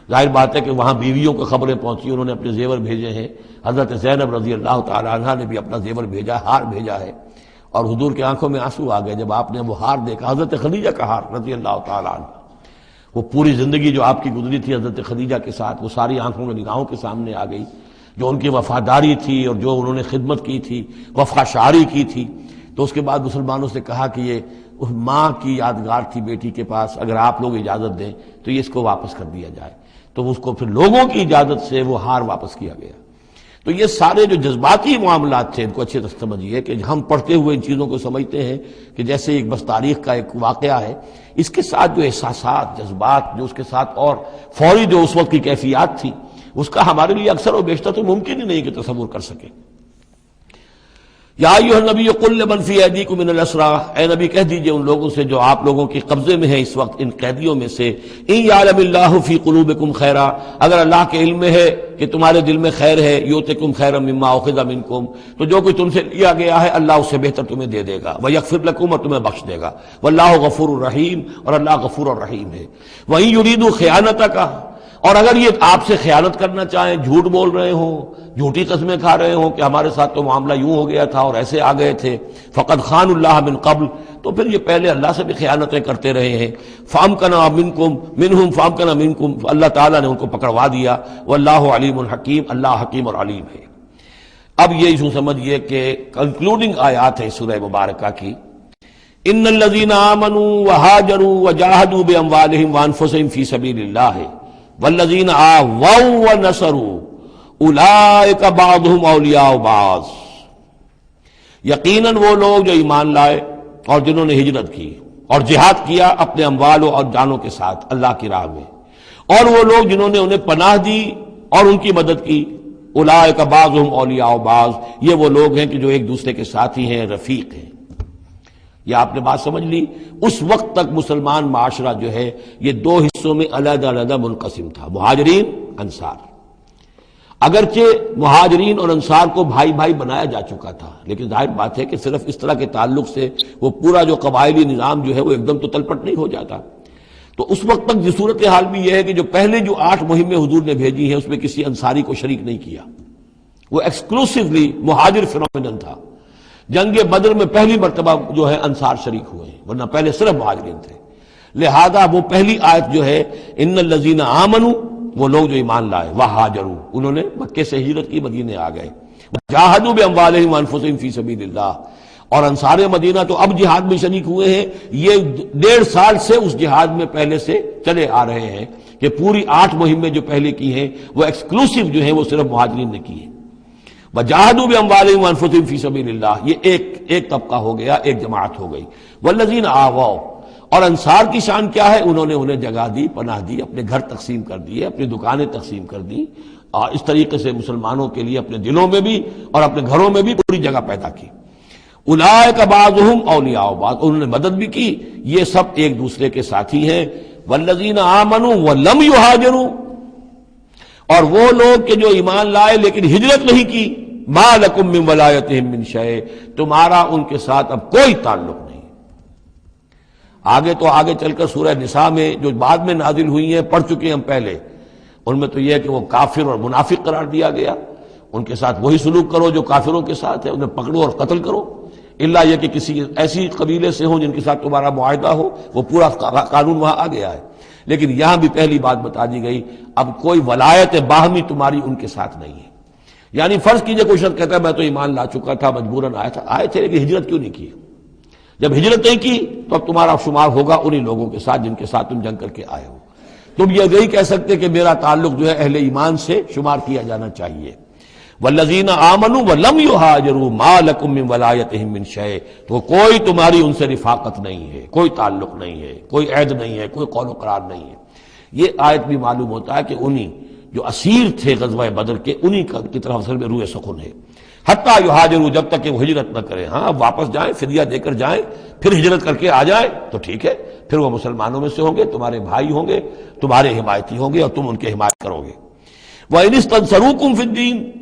ظاہر بات ہے کہ وہاں بیویوں کو خبریں پہنچی، انہوں نے اپنے زیور بھیجے ہیں، حضرت زینب رضی اللہ تعالی عنہ نے بھی اپنا زیور بھیجا، ہار بھیجا ہے، اور حضور کی آنکھوں میں آنسو آ گئے جب آپ نے وہ ہار دیکھا، حضرت خدیجہ کا ہار رضی اللہ تعالی عنہ۔ وہ پوری زندگی جو آپ کی گزری تھی حضرت خدیجہ کے ساتھ، وہ ساری آنکھوں میں نگاہوں کے سامنے آ گئی، جو ان کی وفاداری تھی اور جو انہوں نے خدمت کی تھی، وفا شعاری کی تھی۔ تو اس کے بعد مسلمانوں سے کہا کہ یہ ماں کی یادگار تھی بیٹی کے پاس، اگر آپ لوگ اجازت دیں تو یہ اس کو واپس کر دیا جائے۔ تو اس کو پھر لوگوں کی اجازت سے وہ ہار واپس کیا گیا۔ تو یہ سارے جو جذباتی معاملات تھے ان کو اچھے سے سمجھیے کہ ہم پڑھتے ہوئے ان چیزوں کو سمجھتے ہیں کہ جیسے ایک بس تاریخ کا ایک واقعہ ہے، اس کے ساتھ جو احساسات، جذبات، جو اس کے ساتھ اور فوری جو اس وقت کی کیفیات تھی، اس کا ہمارے لیے اکثر و بیشتر تو ممکن ہی نہیں کہ تصور کر سکیں۔ یا ایھا النبی قل لمن فی ایدیکم من الاسریٰ، اے نبی کہہ دیجئے ان لوگوں سے جو آپ لوگوں کے قبضے میں ہیں اس وقت، ان قیدیوں میں سے، ان یعلم اللہ فی قلوبکم خیرا، اگر اللہ کے علم میں ہے کہ تمہارے دل میں خیر ہے، یؤتکم خیرا مما اخذ منکم، تو جو کچھ تم سے لیا گیا ہے اللہ اس سے بہتر تمہیں دے دے گا، ویغفر لکم، اور تمہیں بخش دے گا، واللہ غفور الرحیم، اور اللہ غفور الرحیم ہے۔ وَإِن یریدوا خیانتک، اور اگر یہ آپ سے خیانت کرنا چاہیں، جھوٹ بول رہے ہوں، جھوٹی قسمیں کھا رہے ہوں کہ ہمارے ساتھ تو معاملہ یوں ہو گیا تھا اور ایسے آ گئے تھے، فقد خانوا اللہ من قبل، تو پھر یہ پہلے اللہ سے بھی خیانتیں کرتے رہے ہیں، فامکنا منکم، اللہ تعالیٰ نے ان کو پکڑوا دیا، واللہ علیم الحکیم، اللہ حکیم اور علیم ہے۔ اب یہ یوں سمجھیے کہ کنکلوڈنگ آیات ہے سورہ مبارکہ کی، ان الذین آمنوا وہاجروا وجاہدوا باموالہم وانفسہم فی سبیل اللہ والذین آووا ونصروا اولئک بعضهم اولیاء بعض، یقیناً وہ لوگ جو ایمان لائے اور جنہوں نے ہجرت کی اور جہاد کیا اپنے اموالوں اور جانوں کے ساتھ اللہ کی راہ میں، اور وہ لوگ جنہوں نے انہیں پناہ دی اور ان کی مدد کی، اولئک بعضهم اولیاء بعض، یہ وہ لوگ ہیں کہ جو ایک دوسرے کے ساتھی ہیں، رفیق ہیں۔ یہ آپ نے بات سمجھ لی۔ اس وقت تک مسلمان معاشرہ جو ہے یہ دو حصوں میں علیحدہ علیحدہ منقسم تھا، مہاجرین، انصار۔ اگرچہ مہاجرین اور انصار کو بھائی بھائی بنایا جا چکا تھا، لیکن ظاہر بات ہے کہ صرف اس طرح کے تعلق سے وہ پورا جو قبائلی نظام جو ہے وہ ایک دم تو تلپٹ نہیں ہو جاتا۔ تو اس وقت تک یہ صورتحال بھی یہ ہے کہ جو پہلے جو 8 مہمیں حضور نے بھیجی ہیں اس میں کسی انصاری کو شریک نہیں کیا، وہ ایکسکلوسیولی مہاجر فینومینن تھا۔ جنگ بدر میں پہلی مرتبہ جو ہے انصار شریک ہوئے ہیں، ورنہ پہلے صرف مہاجرین تھے۔ لہذا وہ پہلی آیت جو ہے ان الذین آمنوا، وہ لوگ جو ایمان لائے، وہاجروا، انہوں نے مکے سے ہجرت کی، مدینے آ گئے، جاہدوا باموالہم وانفسہم فی سبیل اللہ، اور انصار مدینہ تو اب جہاد میں شریک ہوئے ہیں۔ یہ 1.5 سال سے اس جہاد میں پہلے سے چلے آ رہے ہیں کہ پوری 8 مہمیں جو پہلے کی ہیں وہ ایکسکلوسیو جو ہیں وہ صرف مہاجرین نے کی ہیں۔ وجاہدوا باموالہم وانفسہم فی سبیل اللہ، یہ ایک طبقہ ہو گیا، ایک جماعت ہو گئی۔ والذین آووا، اور انصار کی شان کیا ہے؟ انہوں نے انہیں جگہ دی، پناہ دی، اپنے گھر تقسیم کر دیے، اپنی دکانیں تقسیم کر دی، اور اس طریقے سے مسلمانوں کے لیے اپنے دلوں میں بھی اور اپنے گھروں میں بھی پوری جگہ پیدا کی۔ اولئک بعضهم اولیاء بعض، انہوں نے مدد بھی کی، یہ سب ایک دوسرے کے ساتھی ہیں۔ والذین آمنوا ولم یہاجروا، اور وہ لوگ کہ جو ایمان لائے لیکن ہجرت نہیں کی، ما لکم من ولایتہم من شیء، تمہارا ان کے ساتھ اب کوئی تعلق نہیں۔ آگے چل کر سورہ نساء میں جو بعد میں نازل ہوئی ہیں، پڑھ چکے ہیں ہم پہلے، ان میں تو یہ ہے کہ وہ کافر اور منافق قرار دیا گیا، ان کے ساتھ وہی سلوک کرو جو کافروں کے ساتھ ہے، انہیں پکڑو اور قتل کرو، الا یہ کہ کسی ایسی قبیلے سے ہوں جن کے ساتھ تمہارا معاہدہ ہو، وہ پورا قانون وہاں آ گیا ہے۔ لیکن یہاں بھی پہلی بات بتا دی گئی، اب کوئی ولایت باہمی تمہاری ان کے ساتھ نہیں ہے۔ یعنی فرض کیجئے کوئی شخص کہتا ہے میں تو ایمان لا چکا تھا، مجبوراً آئے تھے لیکن ہجرت کیوں نہیں کی؟ جب ہجرت نہیں کی تو اب تمہارا شمار ہوگا انہی لوگوں کے ساتھ جن کے ساتھ تم جنگ کر کے آئے ہو۔ تم یہ نہیں کہہ سکتے کہ میرا تعلق جو ہے اہل ایمان سے شمار کیا جانا چاہیے۔ والذین آمنوا ولم یہاجروا ما لکم من ولایتہم من شیء، تو کوئی تمہاری ان سے رفاقت نہیں ہے، کوئی تعلق نہیں ہے، کوئی عہد نہیں ہے، کوئی قول و قرار نہیں ہے۔ یہ آیت بھی معلوم ہوتا ہے کہ انہی جو اسیر تھے غزوہ بدر کے، انہی کی طرف اصل میں روح سخن ہے۔ حتیٰ یہاجروا، جب تک کہ وہ ہجرت نہ کریں، ہاں واپس جائیں، فدیہ دے کر جائیں، پھر ہجرت کر کے آ جائیں تو ٹھیک ہے، پھر وہ مسلمانوں میں سے ہوں گے، تمہارے بھائی ہوں گے، تمہارے حمایتی ہوں گے اور تم ان کے حمایت کرو گے۔ وَإِنِ اسْتَنصَرُوكُمْ فِي الدِّينِ،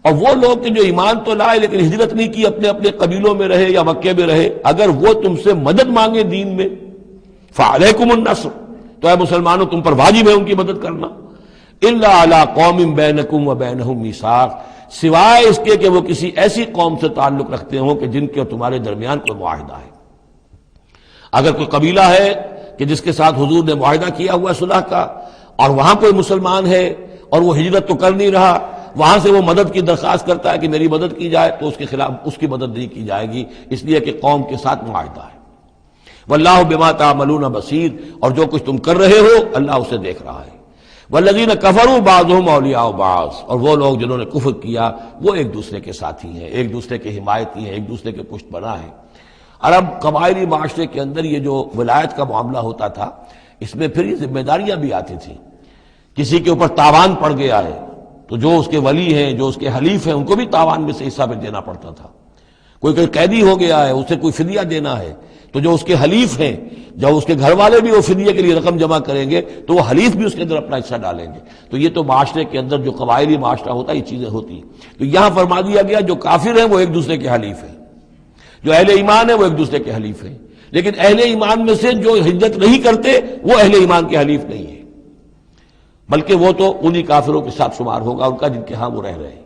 اور وہ لوگ کہ جو ایمان تو لائے لیکن ہجرت نہیں کی، اپنے اپنے قبیلوں میں رہے یا مکے میں رہے، اگر وہ تم سے مدد مانگے دین میں، فَعَلَيْكُمُ النَّصْرُ، تو اے مسلمانوں تم پر واجب ہے ان کی مدد کرنا، إِلَّا عَلَىٰ قَوْمٍ بَيْنَكُمْ وَبَيْنَهُم مِّيثَاقٌ، سوائے اس کے کہ وہ کسی ایسی قوم سے تعلق رکھتے ہوں کہ جن کے اور تمہارے درمیان کوئی معاہدہ ہے۔ اگر کوئی قبیلہ ہے کہ جس کے ساتھ حضور نے معاہدہ کیا ہوا ہے صلح کا، اور وہاں کوئی مسلمان ہے اور وہ ہجرت تو کر نہیں رہا، وہاں سے وہ مدد کی درخواست کرتا ہے کہ میری مدد کی جائے، تو اس کے خلاف اس کی مدد نہیں کی جائے گی، اس لیے کہ قوم کے ساتھ معاہدہ ہے۔ واللہ بما تعملون بصیر، اور جو کچھ تم کر رہے ہو اللہ اسے دیکھ رہا ہے۔ والذین کفروا بعضهم اولیاء بعض، اور وہ لوگ جنہوں نے کفر کیا وہ ایک دوسرے کے ساتھی ہیں، ایک دوسرے کے حمایتی ہیں، ایک دوسرے کے پشت پناہ ہیں۔ عرب قبائلی معاشرے کے اندر یہ جو ولایت کا معاملہ ہوتا تھا، اس میں پھر یہ ذمہ داریاں بھی آتی تھیں۔ کسی کے اوپر تاوان پڑ گیا ہے تو جو اس کے ولی ہیں، جو اس کے حلیف ہیں، ان کو بھی تاوان میں سے حصہ بھی دینا پڑتا تھا۔ کوئی قیدی ہو گیا ہے، اسے کوئی فدیہ دینا ہے، تو جو اس کے حلیف ہیں، جب اس کے گھر والے بھی وہ فدیے کے لیے رقم جمع کریں گے تو وہ حلیف بھی اس کے اندر اپنا حصہ ڈالیں گے۔ تو یہ تو معاشرے کے اندر جو قبائلی معاشرہ ہوتا ہے یہ چیزیں ہوتی ہیں۔ تو یہاں فرما دیا گیا جو کافر ہیں وہ ایک دوسرے کے حلیف ہیں، جو اہل ایمان ہیں وہ ایک دوسرے کے حلیف ہیں، لیکن اہل ایمان میں سے جو ہجرت نہیں کرتے وہ اہل ایمان کے حلیف نہیں ہیں، بلکہ وہ تو انہی کافروں کے ساتھ شمار ہوگا ان کا جن کے ہاں وہ رہ رہے ہیں۔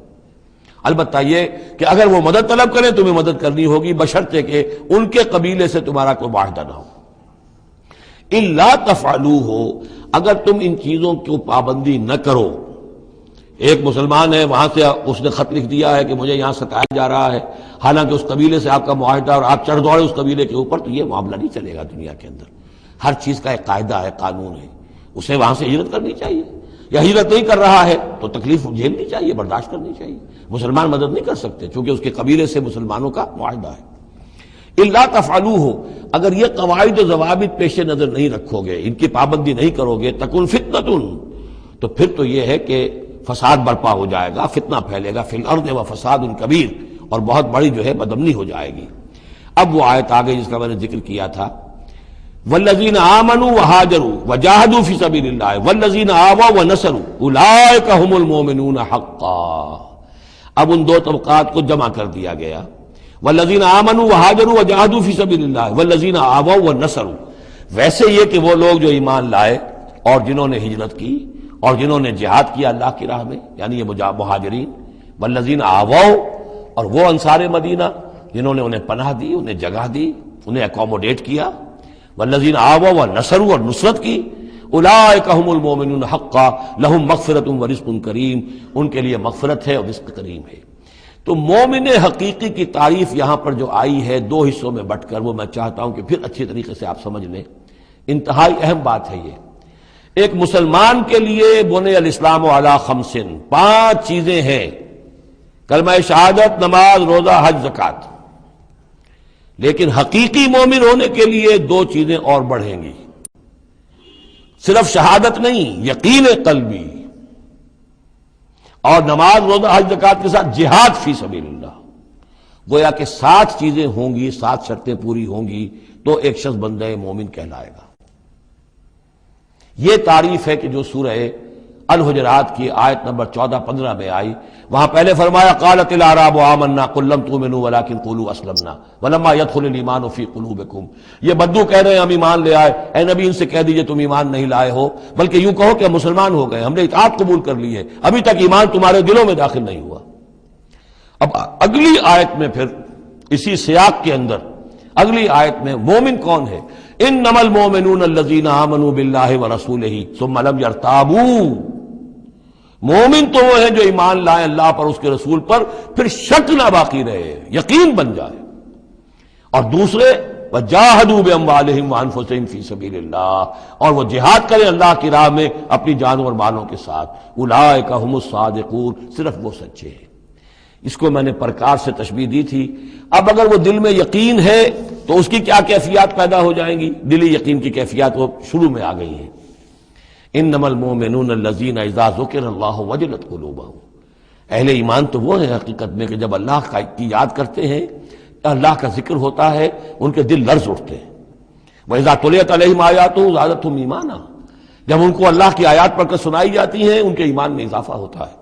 البتہ یہ کہ اگر وہ مدد طلب کریں تمہیں مدد کرنی ہوگی، بشرطے کہ ان کے قبیلے سے تمہارا کوئی معاہدہ نہ ہو۔ الا تفعلوه، اگر تم ان چیزوں کو پابندی نہ کرو۔ ایک مسلمان ہے، وہاں سے اس نے خط لکھ دیا ہے کہ مجھے یہاں ستایا جا رہا ہے، حالانکہ اس قبیلے سے آپ کا معاہدہ اور آپ چڑھ دوڑے اس قبیلے کے اوپر، تو یہ معاملہ نہیں چلے گا دنیا کے اندر۔ ہر چیز کا ایک قاعدہ ہے، قانون ہے، اسے وہاں سے ہجرت کرنی چاہیے، یا ہجرت نہیں کر رہا ہے تو تکلیف جھیلنی چاہیے، برداشت کرنی چاہیے۔ مسلمان مدد نہیں کر سکتے چونکہ اس کے قبیلے سے مسلمانوں کا معاہدہ ہے۔ الا تفعلوه، اگر یہ قواعد و ضوابط پیش نظر نہیں رکھو گے، ان کی پابندی نہیں کرو گے، تکن فتنۃ، تو پھر تو یہ ہے کہ فساد برپا ہو جائے گا، فتنہ پھیلے گا، فی الارض و فساد کبیر، اور بہت بڑی جو ہے بدامنی ہو جائے گی۔ اب وہ آیت آگے جس کا میں نے ذکر کیا تھا، والذین آمنوا وہاجروا وجاہدوا فی سبیل اللہ والذین آووا ونصروا اولئک هم المؤمنون حقا۔ اب ان دو طبقات کو جمع کر دیا گیا، والذین آمنوا وہاجروا وجاہدوا فی سبیل اللہ والذین آووا ونصروا، ویسے یہ کہ وہ لوگ جو ایمان لائے اور جنہوں نے ہجرت کی اور جنہوں نے جہاد کیا اللہ کی راہ میں، یعنی یہ مہاجرین، والذین آووا، اور وہ انصار مدینہ جنہوں نے انہیں پناہ دی، انہیں جگہ دی، انہیں اکوموڈیٹ کیا، والذین آووا ونصروا، اور نصرت کی، اولئک هم المؤمنون حقا لهم مغفرۃ ورزق کریم، ان کے لیے مغفرت ہے اور رزق کریم ہے۔ تو مومن حقیقی کی تعریف یہاں پر جو آئی ہے دو حصوں میں بٹ کر، وہ میں چاہتا ہوں کہ پھر اچھی طریقے سے آپ سمجھ لیں، انتہائی اہم بات ہے یہ۔ ایک مسلمان کے لیے بنی الاسلام علی خمس، 5 چیزیں ہیں، کلمہ شہادت، نماز، روزہ، حج، زکوٰۃ، لیکن حقیقی مومن ہونے کے لیے دو چیزیں اور بڑھیں گی، صرف شہادت نہیں، یقین قلبی اور نماز روزہ حج زکوٰۃ کے ساتھ جہاد فی سبیل اللہ۔ گویا کہ 7 چیزیں ہوں گی، 7 شرطیں پوری ہوں گی تو ایک شخص بندہ مومن کہلائے گا۔ یہ تعریف ہے کہ جو سورہ الحجرات کی آیت نمبر 14-15 میں آئی، وہاں پہلے فرمایا قالت الاعراب آمنا قل لم تؤمنوا ولکن قولوا اسلمنا ولما يدخل الايمان في قلوبكم۔ یہ بدو کہہ رہے ہیں ہم ایمان لے آئے، اے نبی ان سے کہہ دیجئے تم ایمان نہیں لائے ہو، بلکہ یوں کہو کہ ہم مسلمان ہو گئے، ہم نے اطاعت قبول کر لی ہے، ابھی تک ایمان تمہارے دلوں میں داخل نہیں ہوا۔ اب اگلی آیت میں پھر اسی سیاق کے اندر اگلی آیت میں مومن کون ہے؟ انما المؤمنون الذين آمنوا بالله ورسوله ثم لم يرتابوا۔ مومن تو وہ ہیں جو ایمان لائیں اللہ پر، اس کے رسول پر، پھر شک نہ باقی رہے، یقین بن جائے۔ اور دوسرے وجاہدوا باموالہم وانفسہم فی سبیل اللہ، اور وہ جہاد کریں اللہ کی راہ میں اپنی جانوں اور مالوں کے ساتھ۔ اولئک هم الصادقون، صرف وہ سچے ہیں۔ اس کو میں نے پرکار سے تشبیہ دی تھی۔ اب اگر وہ دل میں یقین ہے تو اس کی کیا کیفیات پیدا ہو جائیں گی؟ دلی یقین کی کیفیات وہ شروع میں آ گئی ہیں۔ انما المؤمنون الذین اذا ذکر اللہ وجلت قلوبہم، اہل ایمان تو وہ ہیں حقیقت میں کہ جب اللہ کی یاد کرتے ہیں، اللہ کا ذکر ہوتا ہے، ان کے دل لرز اٹھتے ہیں۔ وَإِذَا تُلِيَتْ عَلَيْهِمْ آيَاتُهُ زَادَتْهُمْ ایمانا، جب ان کو اللہ کی آیات پڑھ کر سنائی جاتی ہیں ان کے ایمان میں اضافہ ہوتا ہے۔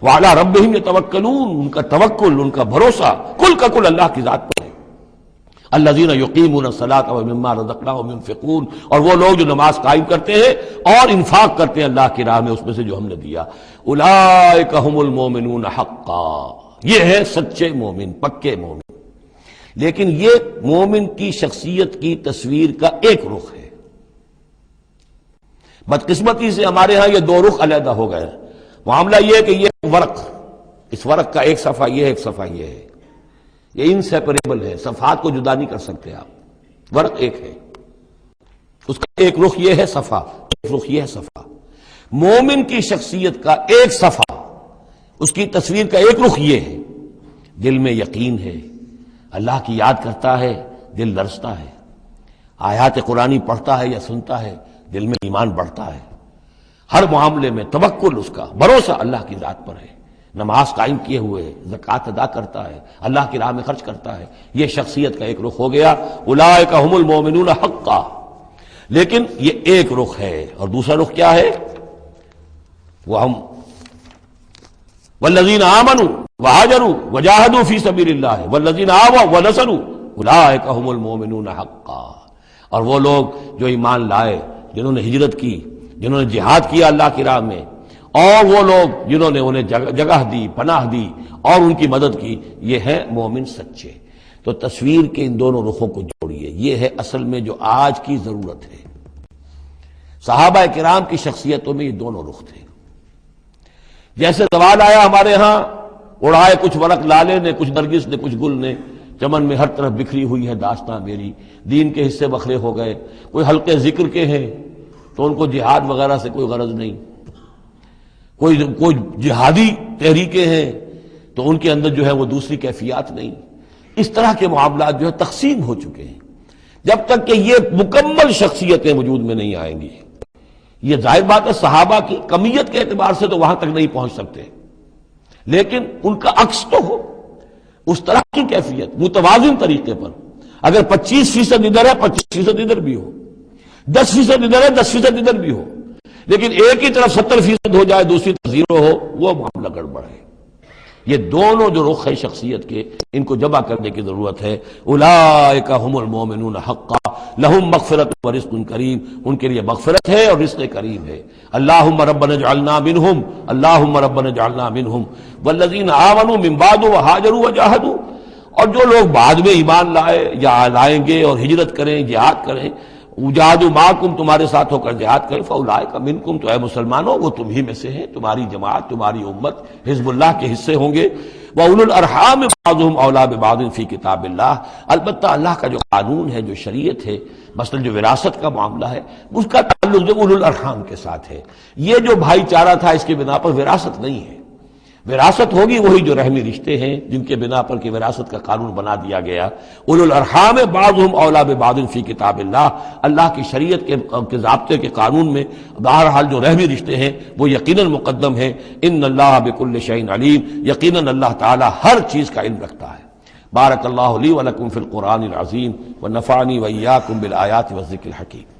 وَعَلَىٰ رَبِّهِمْ يَتَوَكَّلُونَ، ان کا توکل، ان کا بھروسہ کل کا کل اللہ کی ذات پر ہے۔ الذین یقیمون الصلاۃ ومما رزقناہم ينفقون، اور وہ لوگ جو نماز قائم کرتے ہیں اور انفاق کرتے ہیں اللہ کی راہ میں اس میں سے جو ہم نے دیا۔ اولئک هم المؤمنون حقا، یہ ہے سچے مومن، پکے مومن۔ لیکن یہ مومن کی شخصیت کی تصویر کا ایک رخ ہے۔ بدقسمتی سے ہمارے ہاں یہ 2 رخ علیحدہ ہو گئے۔ معاملہ یہ ہے کہ یہ ورق، اس ورق کا ایک صفحہ یہ ہے، ایک صفحہ یہ ہے، یہ انسیپریبل ہے، صفحات کو جدا نہیں کر سکتے آپ۔ ورق ایک ہے، اس کا ایک رخ یہ ہے صفحہ، ایک رخ یہ ہے صفحہ۔ مومن کی شخصیت کا ایک صفحہ، اس کی تصویر کا ایک رخ یہ ہے، دل میں یقین ہے، اللہ کی یاد کرتا ہے، دل لرزتا ہے، آیات قرآنی پڑھتا ہے یا سنتا ہے، دل میں ایمان بڑھتا ہے، ہر معاملے میں توکل، اس کا بھروسہ اللہ کی ذات پر ہے، نماز قائم کیے ہوئے ہے، زکوٰۃ ادا کرتا ہے، اللہ کی راہ میں خرچ کرتا ہے۔ یہ شخصیت کا ایک رخ ہو گیا، اولئک هم المؤمنون حقا۔ لیکن یہ ایک رخ ہے، اور دوسرا رخ کیا ہے؟ وہ ہم والذین آمنوا وہاجروا وجاہدوا فی سبیل اللہ والذین آووا ونصروا اولئک هم المؤمنون حقا۔ اور وہ لوگ جو ایمان لائے، جنہوں نے ہجرت کی، جنہوں نے جہاد کیا اللہ کی راہ میں، اور وہ لوگ جنہوں نے انہیں جگہ دی، پناہ دی اور ان کی مدد کی، یہ ہیں مومن سچے۔ تو تصویر کے ان دونوں رخوں کو جوڑیے، یہ ہے اصل میں جو آج کی ضرورت ہے۔ صحابہ کرام کی شخصیتوں میں یہ دونوں رخ تھے۔ جیسے سوال آیا ہمارے ہاں، اڑائے کچھ ورق لالے نے، کچھ نرگس نے، کچھ گل نے، چمن میں ہر طرف بکھری ہوئی ہے داستاں میری، دین کے حصے بکھرے ہو گئے۔ کوئی حلقے ذکر کے ہیں تو ان کو جہاد وغیرہ سے کوئی غرض نہیں، کوئی جہادی تحریکیں ہیں تو ان کے اندر جو ہے وہ دوسری کیفیات نہیں۔ اس طرح کے معاملات جو ہے تقسیم ہو چکے ہیں۔ جب تک کہ یہ مکمل شخصیتیں وجود میں نہیں آئیں گی، یہ ظاہر بات ہے صحابہ کی کمیت کے اعتبار سے تو وہاں تک نہیں پہنچ سکتے، لیکن ان کا عکس تو ہو، اس طرح کی کیفیت متوازن طریقے پر۔ اگر 25% ادھر ہے 25% ادھر بھی ہو، 10% ادھر ہے 10% ادھر بھی ہو، لیکن ایک ہی طرف 70% ہو جائے، دوسری طرف 0 ہو، وہ معاملہ گڑبڑ ہے۔ یہ دونوں جو رخ ہے شخصیت کے، ان کو جمع کرنے کی ضرورت ہے۔ اولئک هم المؤمنون حقا لهم مغفرۃ ورزق کریم، ان کے لیے مغفرت ہے اور رزق کریم ہے۔ اللہم ربنا اجعلنا منہم، اللہم ربنا اجعلنا منہم والذین آمنوا من بعد وہاجروا وجاہدوا، اور جو لوگ بعد میں ایمان لائے یا لائیں گے اور ہجرت کریں، جہاد کریں، وجاہدوا معکم، تمہارے ساتھ ہو کر جہاد کریں، فاولئک منکم، تو اے مسلمانوں وہ تم ہی میں سے ہیں، تمہاری جماعت، تمہاری امت حزب اللہ کے حصے ہوں گے۔ وَأُولُو الْأَرْحَامِ بَعْضُهُمْ أَوْلَىٰ بِبَعْضٍ فِي کتاب اللہ، البتہ اللہ کا جو قانون ہے، جو شریعت ہے، مثلا جو وراثت کا معاملہ ہے، اس کا تعلق جو اولو الارحام کے ساتھ ہے۔ یہ جو بھائی چارہ تھا اس کے بنا پر وراثت نہیں ہے، وراثت ہوگی وہی جو رحمی رشتے ہیں جن کے بنا پر کہ وراثت کا قانون بنا دیا گیا. اولو الارحام بعضهم اولی ببعض فی کتاب اللہ. اللہ کی شریعت کے ضابطے کے قانون میں بہرحال جو رحمی رشتے ہیں وہ یقیناً مقدم ہیں. ان اللہ بکل شیء علیم. یقیناً اللہ تعالی ہر چیز کا علم رکھتا ہے. بارک اللہ لی ولکم فی القرآن العظیم ونفعنی وإیاکم بالآیات والذکر الحکیم.